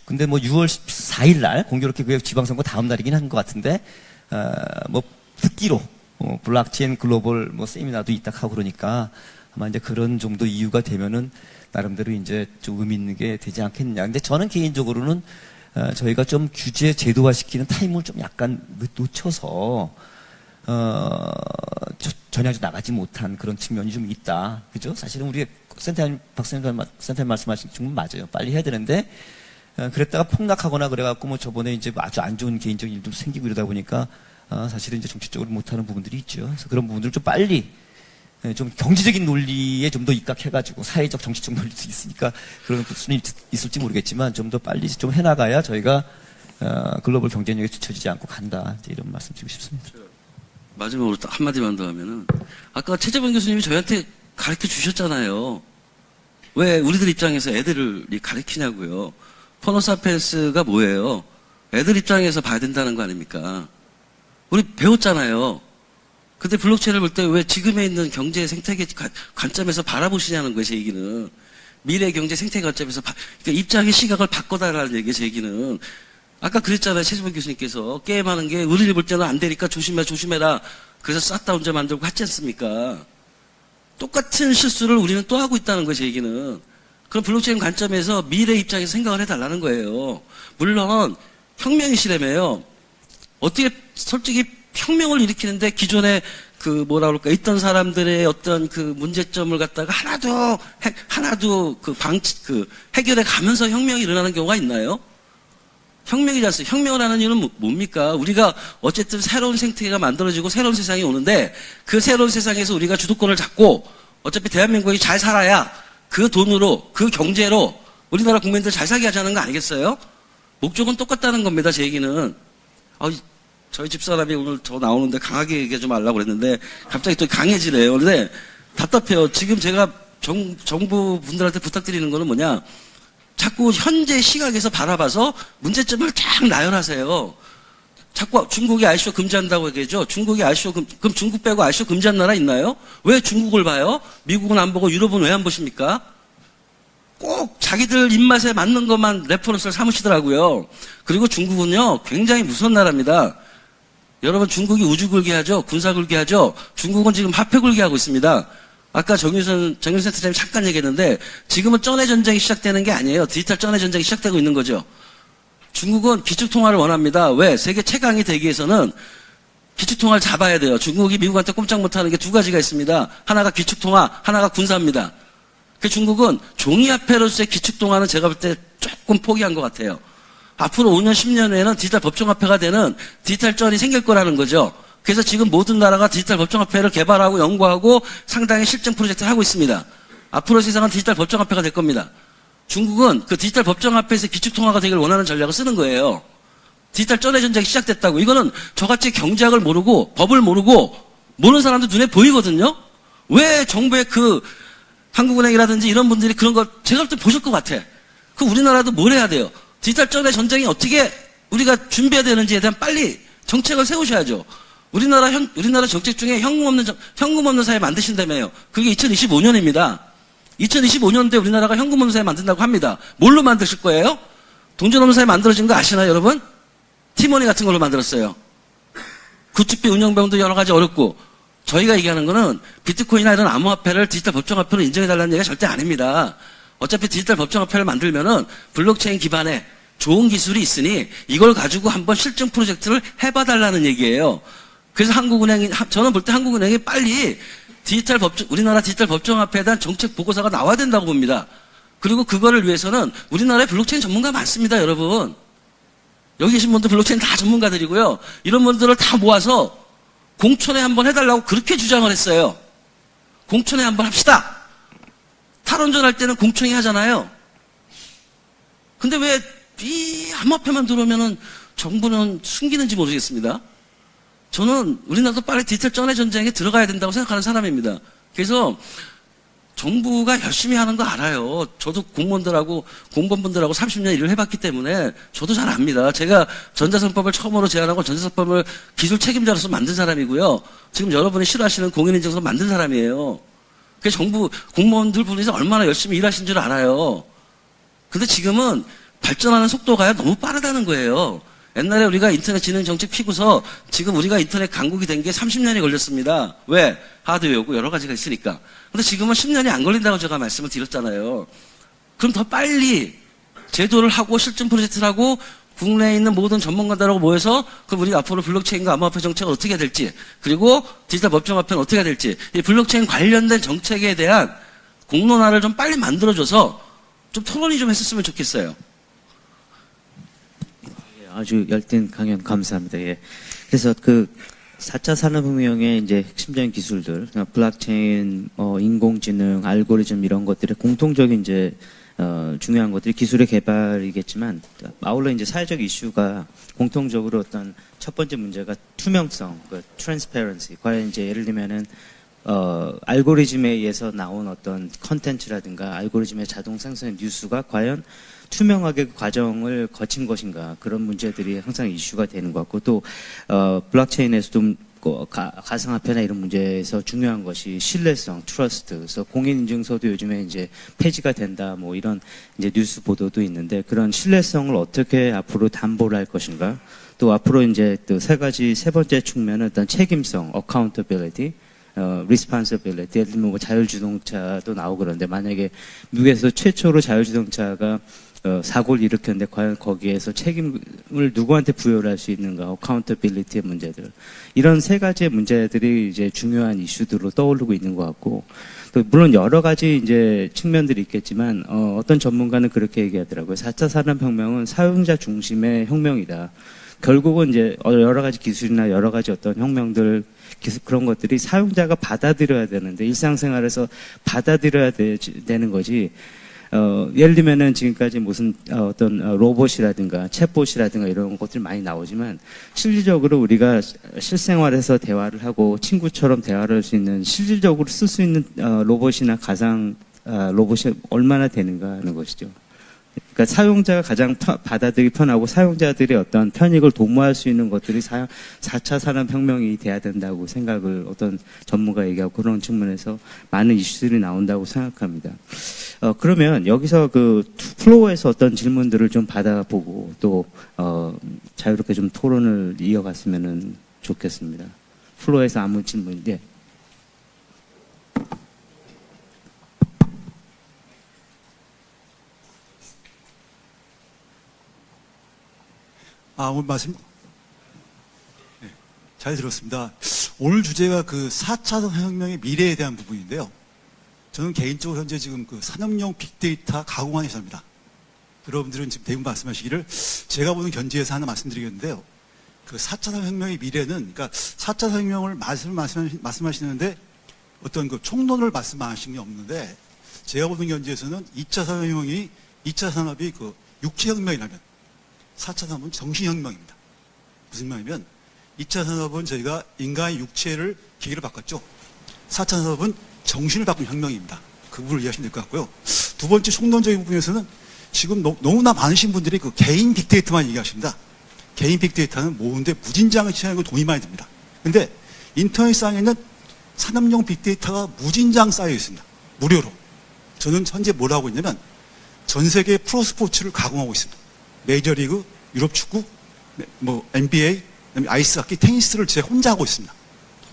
근데 뭐 6월 14일 날, 공교롭게 그게 지방선거 다음 날이긴 한 것 같은데, 뭐, 듣기로, 블록체인 글로벌 뭐 세미나도 있다 하고 그러니까, 아마 이제 그런 정도 이유가 되면은, 나름대로 이제 좀 의미 있는 게 되지 않겠느냐. 근데 저는 개인적으로는, 저희가 좀 규제 제도화시키는 타임을 좀 약간 놓쳐서, 전향적으로 나가지 못한 그런 측면이 좀 있다. 그죠? 사실은 우리 박사님 말씀하신 건 맞아요. 빨리 해야 되는데, 그랬다가 폭락하거나 그래갖고 뭐 저번에 이제 아주 안 좋은 개인적인 일도 생기고 이러다 보니까, 사실은 이제 정치적으로 못하는 부분들이 있죠. 그래서 그런 부분들을 좀 빨리, 좀 경제적인 논리에 좀 더 입각해가지고 사회적 정치적 논리도 있으니까 그런 수는 있을지 모르겠지만 좀 더 빨리 좀 해나가야 저희가, 글로벌 경쟁력에 뒤처지지 않고 간다. 이제 이런 말씀 드리고 싶습니다. 마지막으로 딱 한마디만 더 하면은, 아까 최재범 교수님이 저희한테 가르쳐 주셨잖아요. 왜 우리들 입장에서 애들을 가르치냐고요. 포노사피엔스가 뭐예요? 애들 입장에서 봐야 된다는 거 아닙니까? 우리 배웠잖아요. 근데 블록체인을 볼 때 왜 지금에 있는 경제 생태계 관점에서 바라보시냐는 거예요, 제 얘기는. 미래 경제 생태계 관점에서, 그러니까 입장의 시각을 바꿔달라는 얘기예요, 제 얘기는. 아까 그랬잖아요, 최재범 교수님께서. 게임하는 게 우리를 볼 때는 안 되니까 조심해라. 그래서 싹다 혼자 만들고 하지 않습니까? 똑같은 실수를 우리는 또 하고 있다는 거예요, 제 얘기는. 그럼 블록체인 관점에서 미래 입장에서 생각을 해달라는 거예요. 물론, 혁명이시라며요. 어떻게, 솔직히 혁명을 일으키는데 기존에 있던 사람들의 어떤 그 문제점을 갖다가 하나도 해결해 가면서 혁명이 일어나는 경우가 있나요? 혁명이지 않습니까? 혁명을 하는 이유는 뭡니까? 우리가 어쨌든 새로운 생태계가 만들어지고 새로운 세상이 오는데 그 새로운 세상에서 우리가 주도권을 잡고 어차피 대한민국이 잘 살아야 그 돈으로, 그 경제로 우리나라 국민들 잘 살게 하자는 거 아니겠어요? 목적은 똑같다는 겁니다, 제 얘기는. 저희 집사람이 오늘 저 나오는데 강하게 얘기해 좀 하려고 그랬는데 갑자기 또 강해지래요. 그런데 답답해요. 지금 제가 정부 분들한테 부탁드리는 거는 뭐냐. 자꾸 현재 시각에서 바라봐서 문제점을 쫙 나열하세요. 자꾸 중국이 ICO 금지한다고 얘기하죠. 중국이 ICO 그럼 중국 빼고 ICO 금지한 나라 있나요? 왜 중국을 봐요? 미국은 안 보고 유럽은 왜 안 보십니까? 꼭 자기들 입맛에 맞는 것만 레퍼런스를 삼으시더라고요. 그리고 중국은요, 굉장히 무서운 나라입니다. 여러분, 중국이 우주 굴기 하죠? 군사 굴기 하죠? 중국은 지금 화폐 굴기 하고 있습니다. 아까 정윤선 센터장님이 잠깐 얘기했는데, 지금은 쩐의 전쟁이 시작되는 게 아니에요. 디지털 쩐의 전쟁이 시작되고 있는 거죠. 중국은 기축통화를 원합니다. 왜? 세계 최강이 되기 위해서는 기축통화를 잡아야 돼요. 중국이 미국한테 꼼짝 못하는 게 두 가지가 있습니다. 하나가 기축통화, 하나가 군사입니다. 그 중국은 종이화폐로서의 기축통화는 제가 볼 때 조금 포기한 것 같아요. 앞으로 5년, 10년 후에는 디지털 법정화폐가 되는 디지털 쩐이 생길 거라는 거죠. 그래서 지금 모든 나라가 디지털 법정화폐를 개발하고 연구하고 상당히 실증 프로젝트를 하고 있습니다. 앞으로 세상은 디지털 법정화폐가 될 겁니다. 중국은 그 디지털 법정화폐에서 기축통화가 되길 원하는 전략을 쓰는 거예요. 디지털 쩐의 전쟁이 시작됐다고. 이거는 저같이 경제학을 모르고 법을 모르고 모르는 사람도 눈에 보이거든요. 왜 정부의 한국은행이라든지 이런 분들이 그런 걸 제가 볼 때 보실 것 같아. 우리나라도 뭘 해야 돼요? 디지털 쩐의 전쟁이 어떻게 우리가 준비해야 되는지에 대한 빨리 정책을 세우셔야죠. 우리나라 정책 중에 현금 없는 사회 만드신다며요. 그게 2025년입니다. 2025년도에 우리나라가 현금 없는 사회 만든다고 합니다. 뭘로 만드실 거예요? 동전 없는 사회 만들어진 거 아시나요, 여러분? 티머니 같은 걸로 만들었어요. 구축비 운영병도 여러 가지 어렵고, 저희가 얘기하는 거는 비트코인이나 이런 암호화폐를 디지털 법정화폐로 인정해달라는 얘기가 절대 아닙니다. 어차피 디지털 법정화폐를 만들면은 블록체인 기반의 좋은 기술이 있으니 이걸 가지고 한번 실증 프로젝트를 해봐달라는 얘기예요. 그래서 저는 볼 때 한국은행이 빨리 우리나라 디지털 법정화폐에 대한 정책 보고서가 나와야 된다고 봅니다. 그리고 그거를 위해서는 우리나라에 블록체인 전문가 많습니다, 여러분. 여기 계신 분들 블록체인 다 전문가들이고요. 이런 분들을 다 모아서 공천회 한번 해달라고 그렇게 주장을 했어요. 공천회 한번 합시다. 탈원전 할 때는 공청회 하잖아요. 근데 왜 이 암호화폐만 들어오면은 정부는 숨기는지 모르겠습니다. 저는 우리나라도 빨리 디지털 전해 전쟁에 들어가야 된다고 생각하는 사람입니다. 그래서 정부가 열심히 하는 거 알아요. 저도 공무원들하고 공무원분들하고 30년 일을 해봤기 때문에 저도 잘 압니다. 제가 전자선법을 처음으로 제안하고 전자선법을 기술 책임자로서 만든 사람이고요. 지금 여러분이 싫어하시는 공인인증서 만든 사람이에요. 그래서 정부 공무원들 분에서 얼마나 열심히 일하신 줄 알아요. 근데 지금은 발전하는 속도가 너무 빠르다는 거예요. 옛날에 우리가 인터넷 지능 정책 피고서 지금 우리가 인터넷 강국이 된 게 30년이 걸렸습니다. 왜? 하드웨어고 여러 가지가 있으니까. 근데 지금은 10년이 안 걸린다고 제가 말씀을 드렸잖아요. 그럼 더 빨리 제도를 하고 실증 프로젝트를 하고 국내에 있는 모든 전문가들하고 모여서 그럼 우리 앞으로 블록체인과 암호화폐 정책을 어떻게 해야 될지, 그리고 디지털 법정화폐는 어떻게 해야 될지, 이 블록체인 관련된 정책에 대한 공론화를 좀 빨리 만들어줘서 좀 토론이 좀 했었으면 좋겠어요. 아주 열띤 강연 감사합니다. 예. 그래서 그 4차 산업혁명의 이제 핵심적인 기술들, 블록체인, 인공지능, 알고리즘 이런 것들의 공통적인 이제 중요한 것들이 기술의 개발이겠지만, 아울러 이제 사회적 이슈가 공통적으로 어떤 첫 번째 문제가 투명성, 그 transparency. 과연 이제 예를 들면은 알고리즘에 의해서 나온 어떤 컨텐츠라든가 알고리즘의 자동 생성의 뉴스가 과연 투명하게 그 과정을 거친 것인가, 그런 문제들이 항상 이슈가 되는 것 같고, 또 블록체인에서 좀 가상화폐나 이런 문제에서 중요한 것이 신뢰성, 트러스트. 그래서 공인인증서도 요즘에 이제 폐지가 된다, 뭐 이런 이제 뉴스 보도도 있는데, 그런 신뢰성을 어떻게 앞으로 담보를 할 것인가. 또 앞으로 이제 또 세 번째 측면은 일단 책임성, accountability. responsibility. 예를 들면 뭐 자율주동차도 나오고 그런데, 만약에 미국에서 최초로 자율주동차가 사고를 일으켰는데 과연 거기에서 책임을 누구한테 부여를 할 수 있는가, accountability의 문제들. 이런 세 가지의 문제들이 이제 중요한 이슈들로 떠오르고 있는 것 같고, 또 물론 여러 가지 이제 측면들이 있겠지만, 어떤 전문가는 그렇게 얘기하더라고요. 4차 산업혁명은 사용자 중심의 혁명이다. 결국은 이제 여러 가지 기술이나 여러 가지 어떤 혁명들, 그런 것들이 사용자가 받아들여야 되는데, 일상생활에서 받아들여야 되는 거지. 예를 들면은 지금까지 무슨 어떤 로봇이라든가 챗봇이라든가 이런 것들이 많이 나오지만, 실질적으로 우리가 실생활에서 대화를 하고 친구처럼 대화를 할 수 있는, 실질적으로 쓸 수 있는 로봇이나 가상 로봇이 얼마나 되는가 하는 것이죠. 그러니까 사용자가 가장 받아들이기 편하고 사용자들의 어떤 편익을 도모할 수 있는 것들이 4차 산업혁명이 돼야 된다고 생각을 어떤 전문가 얘기하고, 그런 측면에서 많은 이슈들이 나온다고 생각합니다. 그러면 여기서 그 플로어에서 어떤 질문들을 좀 받아보고 또 자유롭게 좀 토론을 이어갔으면 좋겠습니다. 플로어에서 아무 질문, 예. 오늘 말씀, 네, 잘 들었습니다. 오늘 주제가 그 4차 산업혁명의 미래에 대한 부분인데요. 저는 개인적으로 현재 지금 그 산업용 빅데이터 가공하는 회사입니다. 여러분들은 지금 대부분 말씀하시기를 제가 보는 견지에서 하나 말씀드리겠는데요. 그 4차 산업혁명의 미래는, 그러니까 4차 산업혁명을 말씀하시는데 어떤 그 총론을 말씀하신 게 없는데, 제가 보는 견지에서는 2차 산업혁명이, 2차 산업이 그 육체혁명이라면 4차 산업은 정신혁명입니다. 무슨 말이냐면 2차 산업은 저희가 인간의 육체를 기계로 바꿨죠. 4차 산업은 정신을 바꾼 혁명입니다. 그 부분을 이해하시면 될 것 같고요. 두 번째 총론적인 부분에서는 지금 너무나 많으신 분들이 그 개인 빅데이터만 얘기하십니다. 개인 빅데이터는 모으는데 무진장을 치하고 돈이 많이 듭니다. 근데 인터넷상에는 산업용 빅데이터가 무진장 쌓여 있습니다. 무료로. 저는 현재 뭘 하고 있냐면 전 세계 프로스포츠를 가공하고 있습니다. 메이저리그, 유럽 축구, 뭐 NBA, 아이스하키, 테니스를 제 혼자 하고 있습니다.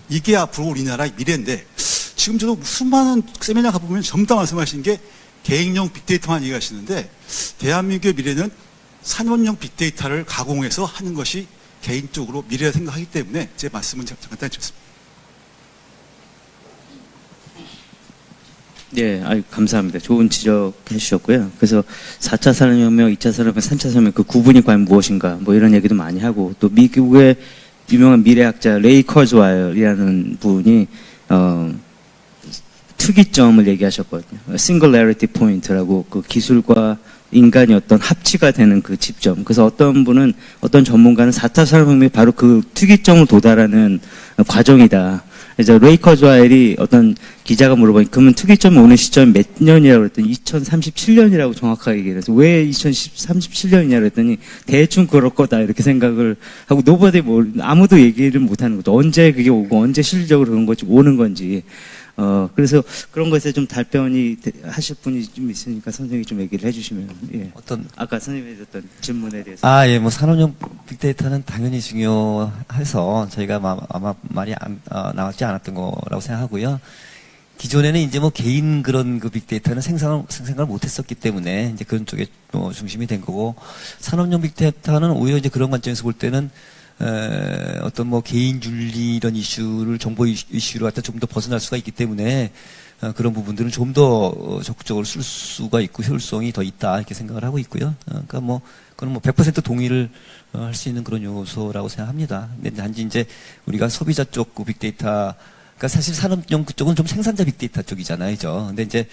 이게 앞으로 우리나라의 미래인데, 지금 저도 수많은 세미나 가보면 전부 다 말씀하신 게 개인용 빅데이터만 얘기하시는데, 대한민국의 미래는 산업용 빅데이터를 가공해서 하는 것이 개인적으로 미래라 생각하기 때문에 제 말씀은 간단히 드렸습니다. 네, 감사합니다. 좋은 지적해 주셨고요. 그래서 4차 산업혁명, 2차 산업혁명, 3차 산업혁명 그 구분이 과연 무엇인가, 뭐 이런 얘기도 많이 하고, 또 미국의 유명한 미래학자 레이 커즈와일이라는 분이 특이점을 얘기하셨거든요. Singularity Point라고 그 기술과 인간이 어떤 합치가 되는 그 집점. 그래서 어떤 전문가는 4차 산업혁명이 바로 그 특이점을 도달하는 과정이다. 그래서 레이 커즈와일이 어떤 기자가 물어보니 그러면 특이점이 오는 시점이 몇 년이라고 그랬더니 2037년이라고 정확하게 얘기를 해서 왜 2037년이냐 그랬더니 대충 그럴 거다 이렇게 생각을 하고 아무도 얘기를 못 하는 거죠. 언제 그게 오고 언제 실질적으로 그런 건지 오는 건지. 그래서 그런 것에 좀 답변이 하실 분이 좀 있으니까 선생님이 좀 얘기를 해주시면, 예. 아까 선생님이 했던 질문에 대해서. 예, 뭐 산업용 빅데이터는 당연히 중요해서 저희가 아마 말이 나왔지 않았던 거라고 생각하고요. 기존에는 이제 뭐 개인 그런 그 빅데이터는 생성을 못했었기 때문에 이제 그런 쪽에 중심이 된 거고, 산업용 빅데이터는 오히려 이제 그런 관점에서 볼 때는 어떤 뭐 개인윤리 이런 이슈를 정보 이슈를 갖다 좀 더 벗어날 수가 있기 때문에 그런 부분들은 좀 더 적극적으로 쓸 수가 있고 효율성이 더 있다 이렇게 생각을 하고 있고요. 그러니까 뭐 그건 뭐 100% 동의를 할 수 있는 그런 요소라고 생각합니다. 근데 단지 이제 우리가 소비자 쪽 빅데이터, 그러니까 사실 산업용 그쪽은 좀 생산자 빅데이터 쪽이잖아요, 그죠? 근데 이제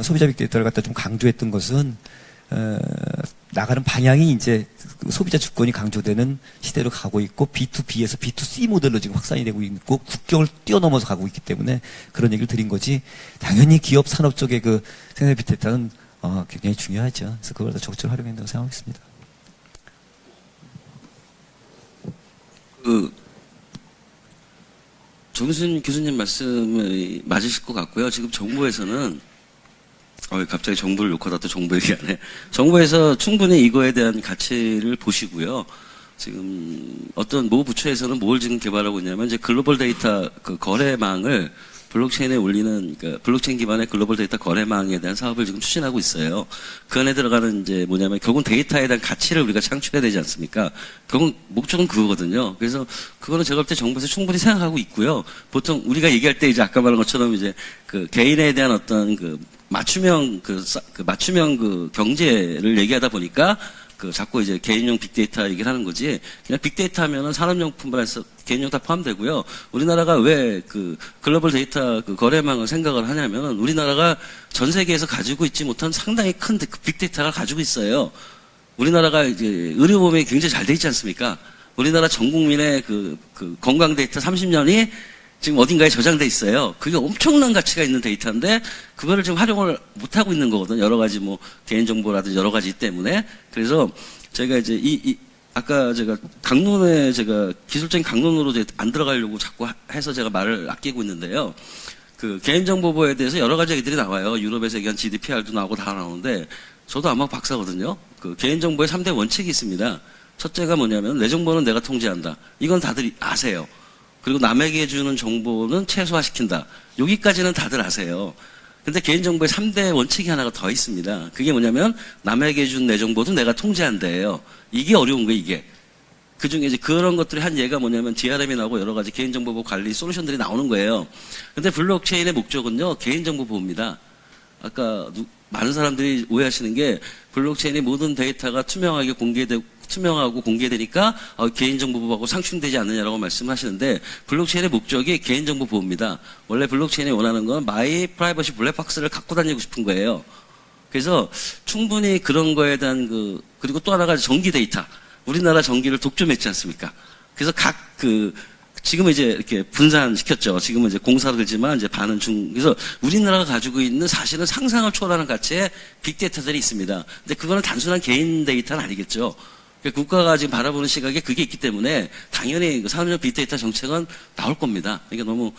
소비자 빅데이터를 갖다 좀 강조했던 것은 나가는 방향이 이제 소비자 주권이 강조되는 시대로 가고 있고 B2B에서 B2C 모델로 지금 확산이 되고 있고 국경을 뛰어넘어서 가고 있기 때문에 그런 얘기를 드린 거지. 당연히 기업 산업 쪽의 그 생산 빅데이터는 굉장히 중요하죠. 그래서 그걸 더 적극적으로 활용해야 된다고 생각하겠습니다. 정순 교수님 말씀이 맞으실 것 같고요. 지금 정부에서는 갑자기 정부를 욕하다 또 정부 얘기하네. 정부에서 충분히 이거에 대한 가치를 보시고요. 지금 어떤 모 부처에서는 뭘 지금 개발하고 있냐면 이제 글로벌 데이터 그 거래망을 블록체인에 올리는, 그러니까 블록체인 기반의 글로벌 데이터 거래망에 대한 사업을 지금 추진하고 있어요. 그 안에 들어가는 이제 뭐냐면 결국은 데이터에 대한 가치를 우리가 창출해야 되지 않습니까? 결국 목적은 그거거든요. 그래서 그거는 제가 볼 때 정부에서 충분히 생각하고 있고요. 보통 우리가 얘기할 때 이제 아까 말한 것처럼 이제 그 개인에 대한 어떤 그 맞춤형 경제를 얘기하다 보니까 자꾸 이제 개인용 빅데이터 얘기를 하는 거지. 그냥 빅데이터 하면은 산업용뿐만 아니라 개인용 다 포함되고요. 우리나라가 왜 그 글로벌 데이터 그 거래망을 생각을 하냐면은 우리나라가 전 세계에서 가지고 있지 못한 상당히 큰 빅데이터를 가지고 있어요. 우리나라가 이제 의료보험이 굉장히 잘 돼 있지 않습니까? 우리나라 전 국민의 그 건강 데이터 30년이 지금 어딘가에 저장돼 있어요. 그게 엄청난 가치가 있는 데이터인데 그거를 지금 활용을 못 하고 있는 거거든요. 여러 가지 뭐 개인정보라든지 여러 가지 때문에. 그래서 제가 이제 아까 제가 기술적인 강론으로 안 들어가려고 자꾸 해서 제가 말을 아끼고 있는데요. 그 개인정보보호에 대해서 여러 가지 얘기들이 나와요. 유럽에서 얘기한 GDPR도 나오고 다 나오는데 저도 아마 박사거든요. 그 개인정보의 3대 원칙이 있습니다. 첫째가 뭐냐면 내 정보는 내가 통제한다. 이건 다들 아세요. 그리고 남에게 주는 정보는 최소화시킨다. 여기까지는 다들 아세요. 근데 개인정보의 3대 원칙이 하나가 더 있습니다. 그게 뭐냐면 남에게 준 내 정보도 내가 통제한다예요. 이게 어려운 거예요, 이게. 그 중에 이제 그런 것들이 한 예가 뭐냐면 DRM이 나오고 여러 가지 개인정보 관리 솔루션들이 나오는 거예요. 근데 블록체인의 목적은요, 개인정보 보호입니다. 아까 많은 사람들이 오해하시는 게 블록체인의 모든 데이터가 투명하고 공개되니까 개인정보 보호하고 상충되지 않느냐라고 말씀하시는데 블록체인의 목적이 개인정보 보호입니다. 원래 블록체인이 원하는 건 마이 프라이버시 블랙박스를 갖고 다니고 싶은 거예요. 그래서 충분히 그런 거에 대한 그리고 또 하나가 전기 데이터. 우리나라 전기를 독점했지 않습니까? 그래서 지금은 이제 이렇게 분산시켰죠. 지금은 이제 공사를 들지만 이제 반은 그래서 우리나라가 가지고 있는 사실은 상상을 초월하는 가치의 빅데이터들이 있습니다. 근데 그거는 단순한 개인 데이터는 아니겠죠. 국가가 지금 바라보는 시각에 그게 있기 때문에 당연히 산업용 빅데이터 정책은 나올 겁니다. 그러니까 너무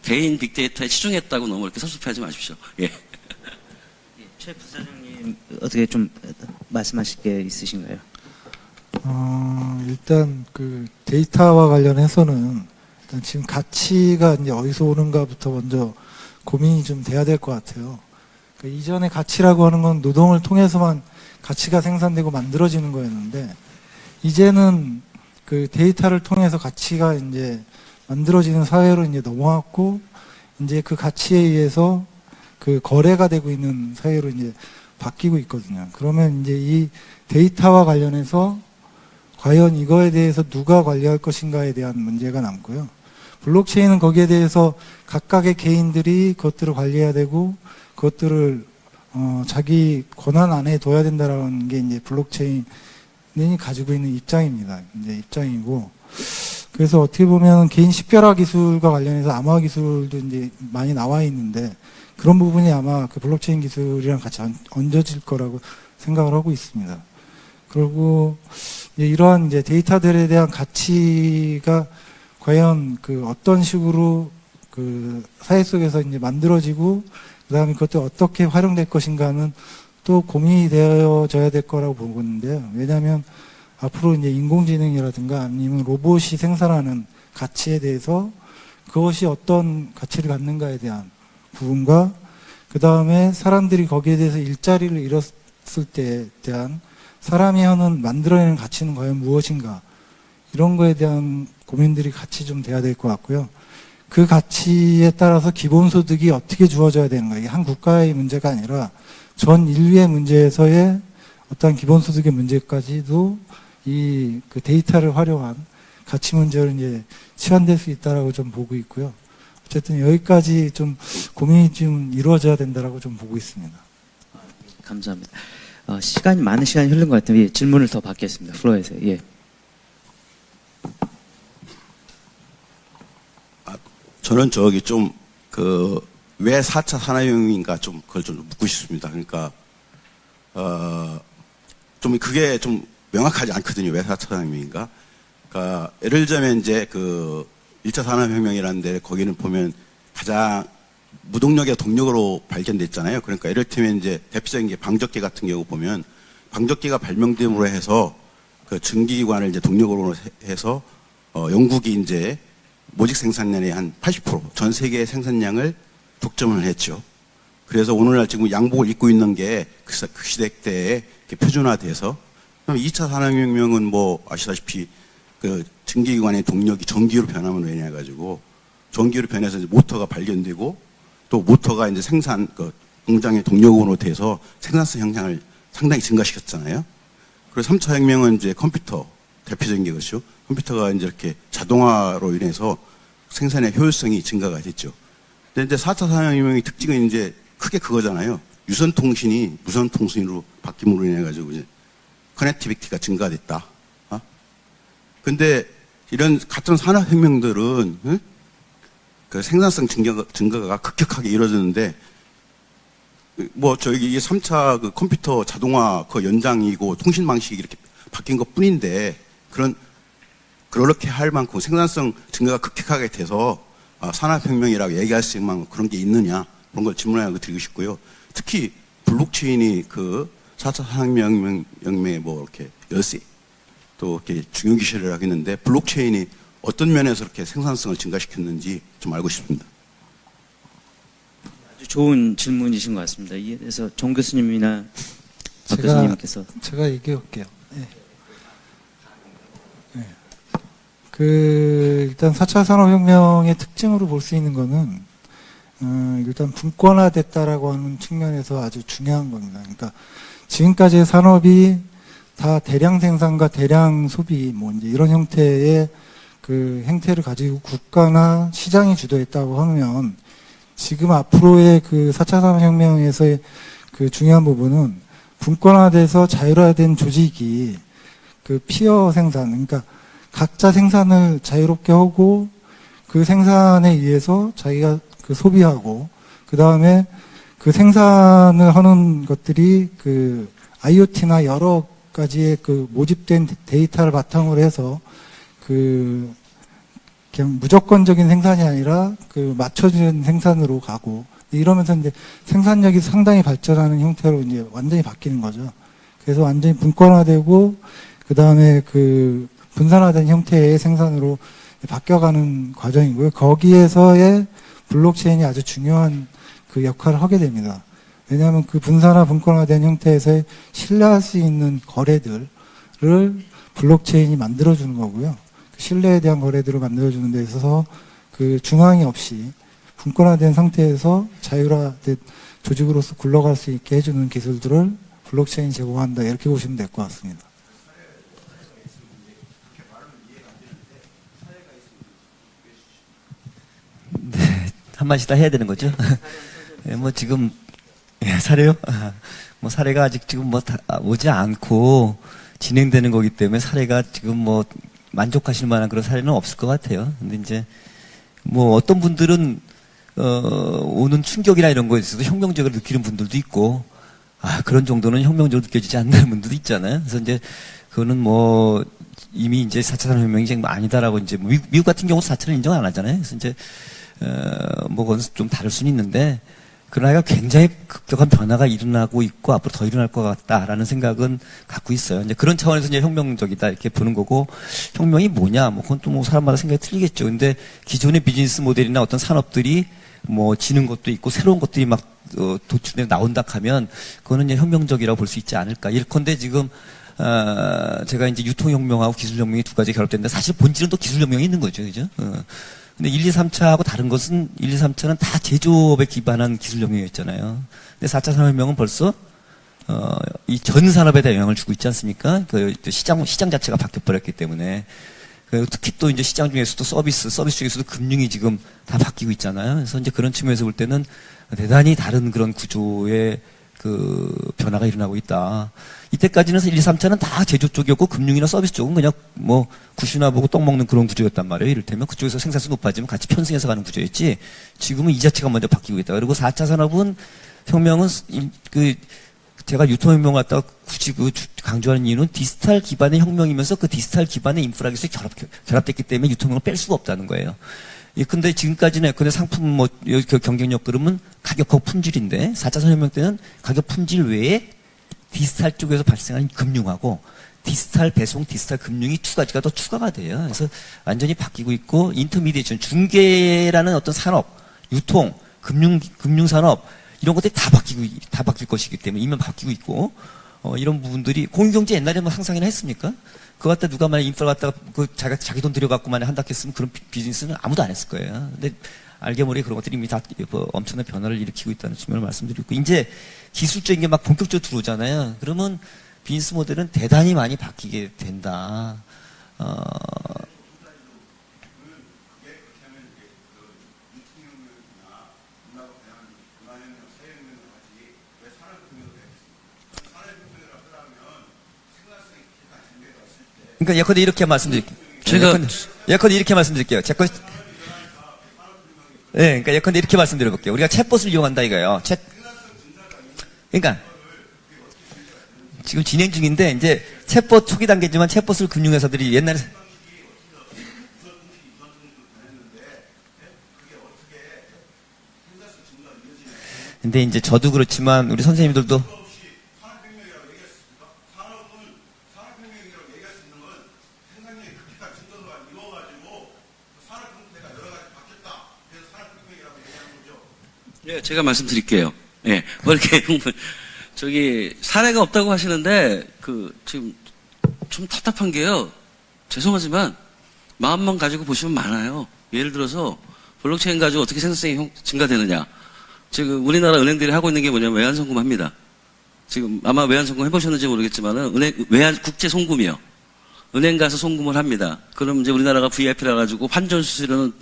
개인 빅데이터에 치중했다고 너무 이렇게 섭섭해하지 마십시오. 예. 최 부사장님 어떻게 좀 말씀하실 게 있으신가요? 일단 그 데이터와 관련해서는 일단 지금 가치가 이제 어디서 오는가부터 먼저 고민이 좀 돼야 될 것 같아요. 그러니까 이전에 가치라고 하는 건 노동을 통해서만 가치가 생산되고 만들어지는 거였는데 이제는 그 데이터를 통해서 가치가 이제 만들어지는 사회로 이제 넘어왔고 이제 그 가치에 의해서 그 거래가 되고 있는 사회로 이제 바뀌고 있거든요. 그러면 이제 이 데이터와 관련해서 과연 이거에 대해서 누가 관리할 것인가에 대한 문제가 남고요. 블록체인은 거기에 대해서 각각의 개인들이 그것들을 관리해야 되고 그것들을 자기 권한 안에 둬야 된다라는 게 이제 블록체인이 가지고 있는 입장입니다. 이제 입장이고, 그래서 어떻게 보면 개인 식별화 기술과 관련해서 암호화 기술도 이제 많이 나와 있는데 그런 부분이 아마 그 블록체인 기술이랑 같이 얹어질 거라고 생각을 하고 있습니다. 그리고 이러한 이제 데이터들에 대한 가치가 과연 그 어떤 식으로 그 사회 속에서 이제 만들어지고 그다음에 그것도 어떻게 활용될 것인가는 또 고민이 되어져야 될 거라고 보는데요. 왜냐하면 앞으로 이제 인공지능이라든가 아니면 로봇이 생산하는 가치에 대해서 그것이 어떤 가치를 갖는가에 대한 부분과 그 다음에 사람들이 거기에 대해서 일자리를 잃었을 때에 대한 사람이 하는 만들어내는 가치는 과연 무엇인가, 이런 거에 대한 고민들이 같이 좀 돼야 될 것 같고요. 그 가치에 따라서 기본소득이 어떻게 주어져야 되는 거예요. 이게 한 국가의 문제가 아니라 전 인류의 문제에서의 어떤 기본소득의 문제까지도 이 그 데이터를 활용한 가치 문제로 이제 치환될 수 있다라고 좀 보고 있고요. 어쨌든 여기까지 좀 고민이 좀 이루어져야 된다라고 좀 보고 있습니다. 감사합니다. 많은 시간이 흐른 것 같아요. 예, 질문을 더 받겠습니다. 플로어에서. 예. 저는 저기 좀, 왜 4차 산업혁명인가 좀 그걸 좀 묻고 싶습니다. 그러니까, 좀 그게 좀 명확하지 않거든요. 왜 4차 산업혁명인가? 그러니까, 예를 들자면 이제 1차 산업혁명이라는 데 거기는 보면 가장 무동력의 동력으로 발견됐잖아요. 그러니까 예를 들면 이제 대표적인 게 방적기 같은 경우 보면 방적기가 발명됨으로 해서 그 증기기관을 이제 동력으로 해서, 영국이 이제 모직 생산량의 한 80%, 전 세계의 생산량을 독점을 했죠. 그래서 오늘날 지금 양복을 입고 있는 게 그 시대 때에 표준화돼서, 그럼 2차 산업혁명은 뭐 아시다시피 그 증기기관의 동력이 전기로 변하면 왜냐해가지고 전기로 변해서 이제 모터가 발견되고 또 모터가 이제 공장의 동력으로 돼서 생산성 향상을 상당히 증가시켰잖아요. 그리고 3차 혁명은 이제 컴퓨터, 대표적인 게 그렇죠. 컴퓨터가 이제 이렇게 자동화로 인해서 생산의 효율성이 증가가 됐죠. 근데 이제 4차 산업혁명의 특징은 이제 크게 그거잖아요. 유선통신이 무선통신으로 바뀜으로 인해가지고 이제 커넥티비티가 증가됐다. 근데 이런 같은 산업혁명들은, 그 생산성 증가가 급격하게 이루어졌는데, 이게 3차 그 컴퓨터 자동화 그 연장이고 통신 방식이 이렇게 바뀐 것 뿐인데, 그렇게 할 만큼 생산성 증가가 급격하게 돼서 산업혁명이라고 얘기할 수 있는 만큼 그런 게 있느냐, 그런 걸 질문하고 드리고 싶고요. 특히 블록체인이 그 4차 산업혁명의 뭐 이렇게 열쇠, 또 이렇게 중요 기술이라고 하겠는데, 블록체인이 어떤 면에서 이렇게 생산성을 증가시켰는지 좀 알고 싶습니다. 아주 좋은 질문이신 것 같습니다. 그래서 정 교수님이나 박 교수님께서. 제가 얘기해 볼게요. 네. 일단 4차 산업혁명의 특징으로 볼 수 있는 거는, 일단 분권화됐다라고 하는 측면에서 아주 중요한 겁니다. 그러니까 지금까지의 산업이 다 대량 생산과 대량 소비, 뭐 이제 이런 형태의 그 행태를 가지고 국가나 시장이 주도했다고 하면, 지금 앞으로의 그 4차 산업혁명에서의 그 중요한 부분은 분권화돼서 자율화된 조직이 그 피어 생산, 그러니까 각자 생산을 자유롭게 하고 그 생산에 의해서 자기가 그 소비하고, 그 다음에 그 생산을 하는 것들이 그 IoT나 여러 가지의 그 모집된 데이터를 바탕으로 해서 그 그냥 무조건적인 생산이 아니라 그 맞춰주는 생산으로 가고, 이러면서 이제 생산력이 상당히 발전하는 형태로 이제 완전히 바뀌는 거죠. 그래서 완전히 분권화되고 그 다음에 그 분산화된 형태의 생산으로 바뀌어가는 과정이고요. 거기에서의 블록체인이 아주 중요한 그 역할을 하게 됩니다. 왜냐하면 그 분산화 분권화된 형태에서 신뢰할 수 있는 거래들을 블록체인이 만들어주는 거고요. 그 신뢰에 대한 거래들을 만들어주는 데 있어서 그 중앙이 없이 분권화된 상태에서 자율화된 조직으로서 굴러갈 수 있게 해주는 기술들을 블록체인이 제공한다, 이렇게 보시면 될 것 같습니다. 마디씩 다 해야 되는 거죠. 예, 뭐 지금 예, 사례요? 뭐 사례가 아직 지금 뭐 다 오지 않고 진행되는 거기 때문에 사례가 지금 뭐 만족하실 만한 그런 사례는 없을 것 같아요. 근데 이제 뭐 어떤 분들은 오는 충격이나 이런 거에 있어서 혁명적으로 느끼는 분들도 있고, 그런 정도는 혁명적으로 느껴지지 않는 분들도 있잖아요. 그래서 이제 그거는 뭐 이미 이제 4차 산업혁명이 이제 아니다라고 이제 미국 같은 경우 4차를 인정 안 하잖아요. 그래서 이제 뭐 그건 좀 다를 수는 있는데, 그러나 굉장히 급격한 변화가 일어나고 있고 앞으로 더 일어날 것 같다라는 생각은 갖고 있어요. 이제 그런 차원에서 이제 혁명적이다 이렇게 보는 거고, 혁명이 뭐냐? 뭐 그건 또 뭐 사람마다 생각이 틀리겠죠. 근데 기존의 비즈니스 모델이나 어떤 산업들이 뭐 지는 것도 있고 새로운 것들이 막 도출돼 나온다 하면 그거는 이제 혁명적이라고 볼 수 있지 않을까. 예컨대 지금 제가 이제 유통혁명하고 기술혁명이 두 가지 결합됐는데 사실 본질은 또 기술혁명이 있는 거죠, 그죠? 근데 1, 2, 3차하고 다른 것은 1, 2, 3차는 다 제조업에 기반한 기술혁명이었잖아요. 근데 4차 산업혁명은 벌써 이 전 산업에 대한 영향을 주고 있지 않습니까? 그 시장 자체가 바뀌어 버렸기 때문에. 특히 또 이제 시장 중에서도 서비스 중에서도 금융이 지금 다 바뀌고 있잖아요. 그래서 이제 그런 측면에서 볼 때는 대단히 다른 그런 구조의 그 변화가 일어나고 있다. 이때까지는 1, 2, 3차는 다 제조 쪽이었고 금융이나 서비스 쪽은 그냥 뭐 굿이나 보고 떡 먹는 그런 구조였단 말이에요. 이를테면 그쪽에서 생산성 높아지면 같이 편승해서 가는 구조였지. 지금은 이 자체가 먼저 바뀌고 있다. 그리고 4차 산업은 혁명은 제가 유통혁명을 갖다가 굳이 강조하는 이유는 디지털 기반의 혁명이면서 그 디지털 기반의 인프라 기술이 결합됐기 때문에 유통혁명을 뺄 수가 없다는 거예요. 근데 지금까지는 근데 상품 뭐 경쟁력 그러면 가격하고 품질인데 4차 산업혁명 때는 가격 품질 외에 디지털 쪽에서 발생하는 금융하고 디지털 배송, 디지털 금융이 두 가지가 더 추가가 돼요. 그래서 완전히 바뀌고 있고 인터미디에이션, 중개라는 어떤 산업, 유통, 금융산업 이런 것들이 다 바뀔 것이기 때문에 이미 바뀌고 있고, 이런 부분들이 공유경제 옛날에 뭐 상상이나 했습니까? 그거 갖다 누가 만약 인프라 갖다가 자기 돈 들여갖고 만약 한다 했으면 그런 비즈니스는 아무도 안 했을 거예요. 근데 알게 모르게 그런 것들이 이미 다 엄청난 변화를 일으키고 있다는 측면을 말씀드리고, 이제 기술적인 게 막 본격적으로 들어오잖아요. 그러면 비즈니스 모델은 대단히 많이 바뀌게 된다. 그러니까 예컨대 이렇게 말씀드릴게요. 예컨대 이렇게 말씀드릴게요. 그러니까 예컨대 이렇게 말씀드려볼게요. 우리가 챗봇을 이용한다 이거예요. 그러니까 지금 진행 중인데 이제 챗봇 초기 단계지만 챗봇을 금융회사들이 옛날에 근데 이제 저도 그렇지만 우리 선생님들도 네, 제가 말씀드릴게요. 예, 뭐 이렇게 사례가 없다고 하시는데 지금 좀 답답한 게요. 죄송하지만 마음만 가지고 보시면 많아요. 예를 들어서 블록체인 가지고 어떻게 생산성이 증가되느냐. 지금 우리나라 은행들이 하고 있는 게 뭐냐면 외환송금합니다. 지금 아마 외환송금 해보셨는지 모르겠지만은 국제 송금이요. 은행 가서 송금을 합니다. 그럼 이제 우리나라가 VIP라 가지고 환전 수수료는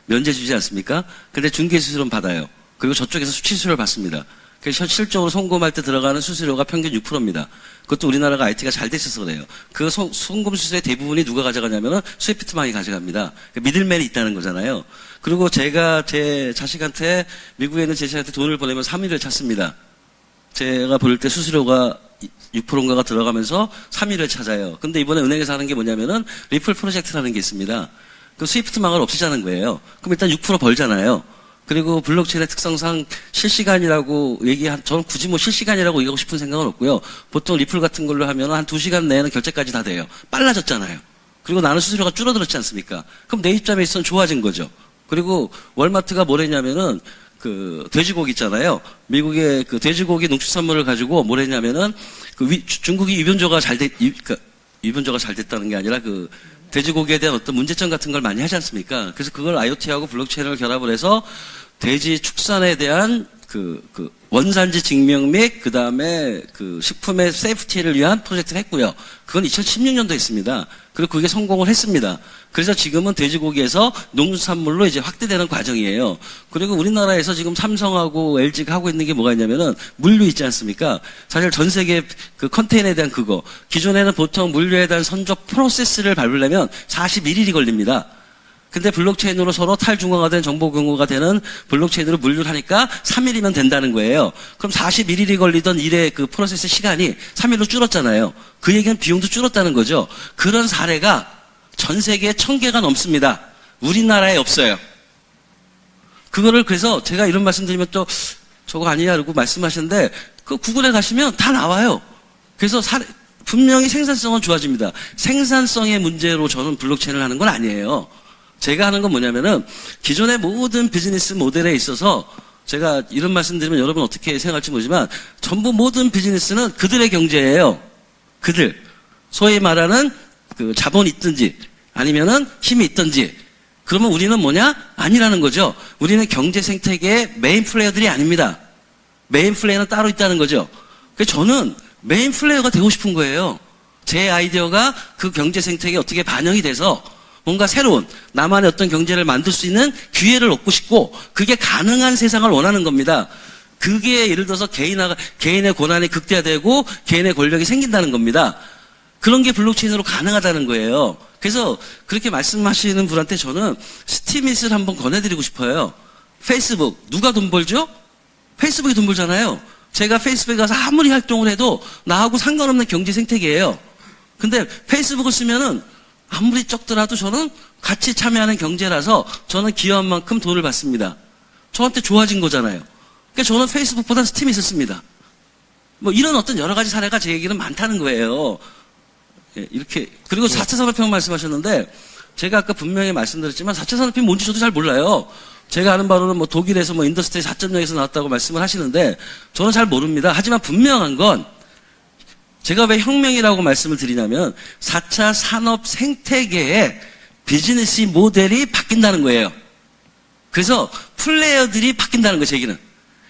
면제 주지 않습니까? 근데 중개 수수료는 받아요. 그리고 저쪽에서 수취 수수료를 받습니다. 그래서 실질적으로 송금할 때 들어가는 수수료가 평균 6%입니다. 그것도 우리나라가 IT가 잘 돼 있어서 그래요. 그 송금 수수료의 대부분이 누가 가져가냐면은 스위프트망이 가져갑니다. 그러니까 미들맨이 있다는 거잖아요. 그리고 제가 제 자식한테 미국에 있는 제 자식한테 돈을 보내면 3일을 찾습니다. 제가 볼 때 수수료가 6%인가가 들어가면서 3일을 찾아요. 근데 이번에 은행에서 하는 게 뭐냐면은 리플 프로젝트라는 게 있습니다. 그 스위프트망을 없애자는 거예요. 그럼 일단 6% 벌잖아요. 그리고 블록체인의 특성상 실시간이라고 저는 굳이 뭐 실시간이라고 얘기하고 싶은 생각은 없고요. 보통 리플 같은 걸로 하면 한 2시간 내에는 결제까지 다 돼요. 빨라졌잖아요. 그리고 나는 수수료가 줄어들었지 않습니까? 그럼 내 입장에 있어서는 좋아진 거죠. 그리고 월마트가 뭘 했냐면은 돼지고기 있잖아요. 미국의 돼지고기 농축산물을 가지고 뭘 했냐면은 중국이 유변조가 잘 됐다는 게 아니라 돼지고기에 대한 어떤 문제점 같은 걸 많이 하지 않습니까? 그래서 그걸 IoT하고 블록체인을 결합을 해서 돼지 축산에 대한 원산지 증명 및 그다음에 식품의 세이프티를 위한 프로젝트를 했고요. 그건 2016년도에 했습니다. 그리고 그게 성공을 했습니다. 그래서 지금은 돼지고기에서 농수산물로 이제 확대되는 과정이에요. 그리고 우리나라에서 지금 삼성하고 LG가 하고 있는 게 뭐가 있냐면은 물류 있지 않습니까? 사실 전 세계 그 컨테이너에 대한 그거, 기존에는 보통 물류에 대한 선적 프로세스를 밟으려면 41일이 걸립니다. 근데 블록체인으로 서로 탈중앙화된 정보 공유가 되는 블록체인으로 물류를 하니까 3일이면 된다는 거예요. 그럼 41일이 걸리던 일의 그 프로세스 시간이 3일로 줄었잖아요. 그 얘기는 비용도 줄었다는 거죠. 그런 사례가 전 세계에 1000개가 넘습니다. 우리나라에 없어요. 그거를 그래서 제가 이런 말씀 드리면 또 저거 아니냐 그러고 말씀하시는데 그 구글에 가시면 다 나와요. 그래서 분명히 생산성은 좋아집니다. 생산성의 문제로 저는 블록체인을 하는 건 아니에요. 제가 하는 건 뭐냐면은 기존의 모든 비즈니스 모델에 있어서 제가 이런 말씀 드리면 여러분 어떻게 생각할지 모르지만 전부 모든 비즈니스는 그들의 경제예요. 그들. 소위 말하는 그 자본이 있든지 아니면은 힘이 있든지 그러면 우리는 뭐냐? 아니라는 거죠. 우리는 경제 생태계의 메인 플레이어들이 아닙니다. 메인 플레이어는 따로 있다는 거죠. 그래서 저는 메인 플레이어가 되고 싶은 거예요. 제 아이디어가 그 경제 생태계에 어떻게 반영이 돼서 뭔가 새로운 나만의 어떤 경제를 만들 수 있는 기회를 얻고 싶고 그게 가능한 세상을 원하는 겁니다. 그게 예를 들어서 개인의 고난이 극대화되고 개인의 권력이 생긴다는 겁니다. 그런 게 블록체인으로 가능하다는 거예요. 그래서 그렇게 말씀하시는 분한테 저는 스티밋을 한번 권해드리고 싶어요. 페이스북 누가 돈 벌죠? 페이스북이 돈 벌잖아요. 제가 페이스북에 가서 아무리 활동을 해도 나하고 상관없는 경제 생태계예요. 근데 페이스북을 쓰면은 아무리 적더라도 저는 같이 참여하는 경제라서 저는 기여한 만큼 돈을 받습니다. 저한테 좋아진 거잖아요. 그러니까 저는 페이스북보다 스팀이 있었습니다. 뭐 이런 어떤 여러 가지 사례가 제 얘기는 많다는 거예요. 예, 이렇게. 그리고 4차 산업혁명 말씀하셨는데 제가 아까 분명히 말씀드렸지만 4차 산업혁명 뭔지 저도 잘 몰라요. 제가 아는 바로는 뭐 독일에서 뭐 인더스트리 4.0에서 나왔다고 말씀을 하시는데 저는 잘 모릅니다. 하지만 분명한 건 제가 왜 혁명이라고 말씀을 드리냐면 4차 산업 생태계의 비즈니스 모델이 바뀐다는 거예요. 그래서 플레이어들이 바뀐다는 거예요. 제 얘기는.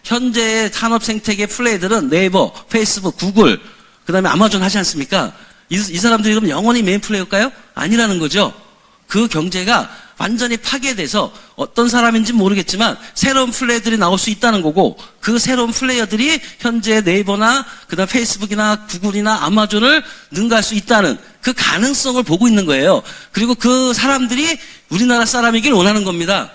현재의 산업 생태계 플레이들은 네이버, 페이스북, 구글, 그 다음에 아마존 하지 않습니까? 이 사람들이 그럼 영원히 메인 플레이어일까요? 아니라는 거죠. 그 경제가 완전히 파괴돼서 어떤 사람인지 모르겠지만 새로운 플레이어들이 나올 수 있다는 거고 그 새로운 플레이어들이 현재 네이버나 그다음 페이스북이나 구글이나 아마존을 능가할 수 있다는 그 가능성을 보고 있는 거예요. 그리고 그 사람들이 우리나라 사람이길 원하는 겁니다.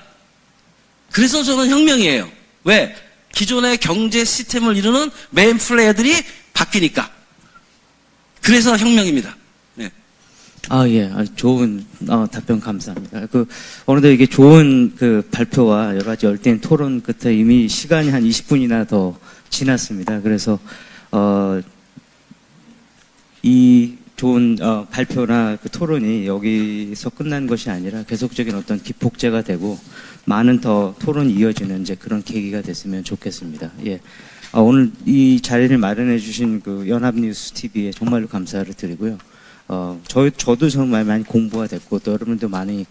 그래서 저는 혁명이에요. 왜? 기존의 경제 시스템을 이루는 메인 플레이어들이 바뀌니까. 그래서 혁명입니다. 예. 좋은, 답변 감사합니다. 어느덧 이게 좋은 발표와 여러 가지 열띤 토론 끝에 이미 시간이 한 20분이나 더 지났습니다. 그래서, 이 좋은, 발표나 토론이 여기서 끝난 것이 아니라 계속적인 어떤 기폭제가 되고 많은 더 토론이 이어지는 이제 그런 계기가 됐으면 좋겠습니다. 예. 오늘 이 자리를 마련해 주신 연합뉴스 TV에 정말로 감사를 드리고요. 저도 정말 많이 공부가 됐고, 또 여러분도 많이,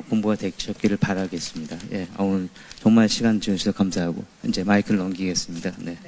공부가 되셨기를 바라겠습니다. 예, 오늘 정말 시간 주셔서 감사하고, 이제 마이크를 넘기겠습니다. 네.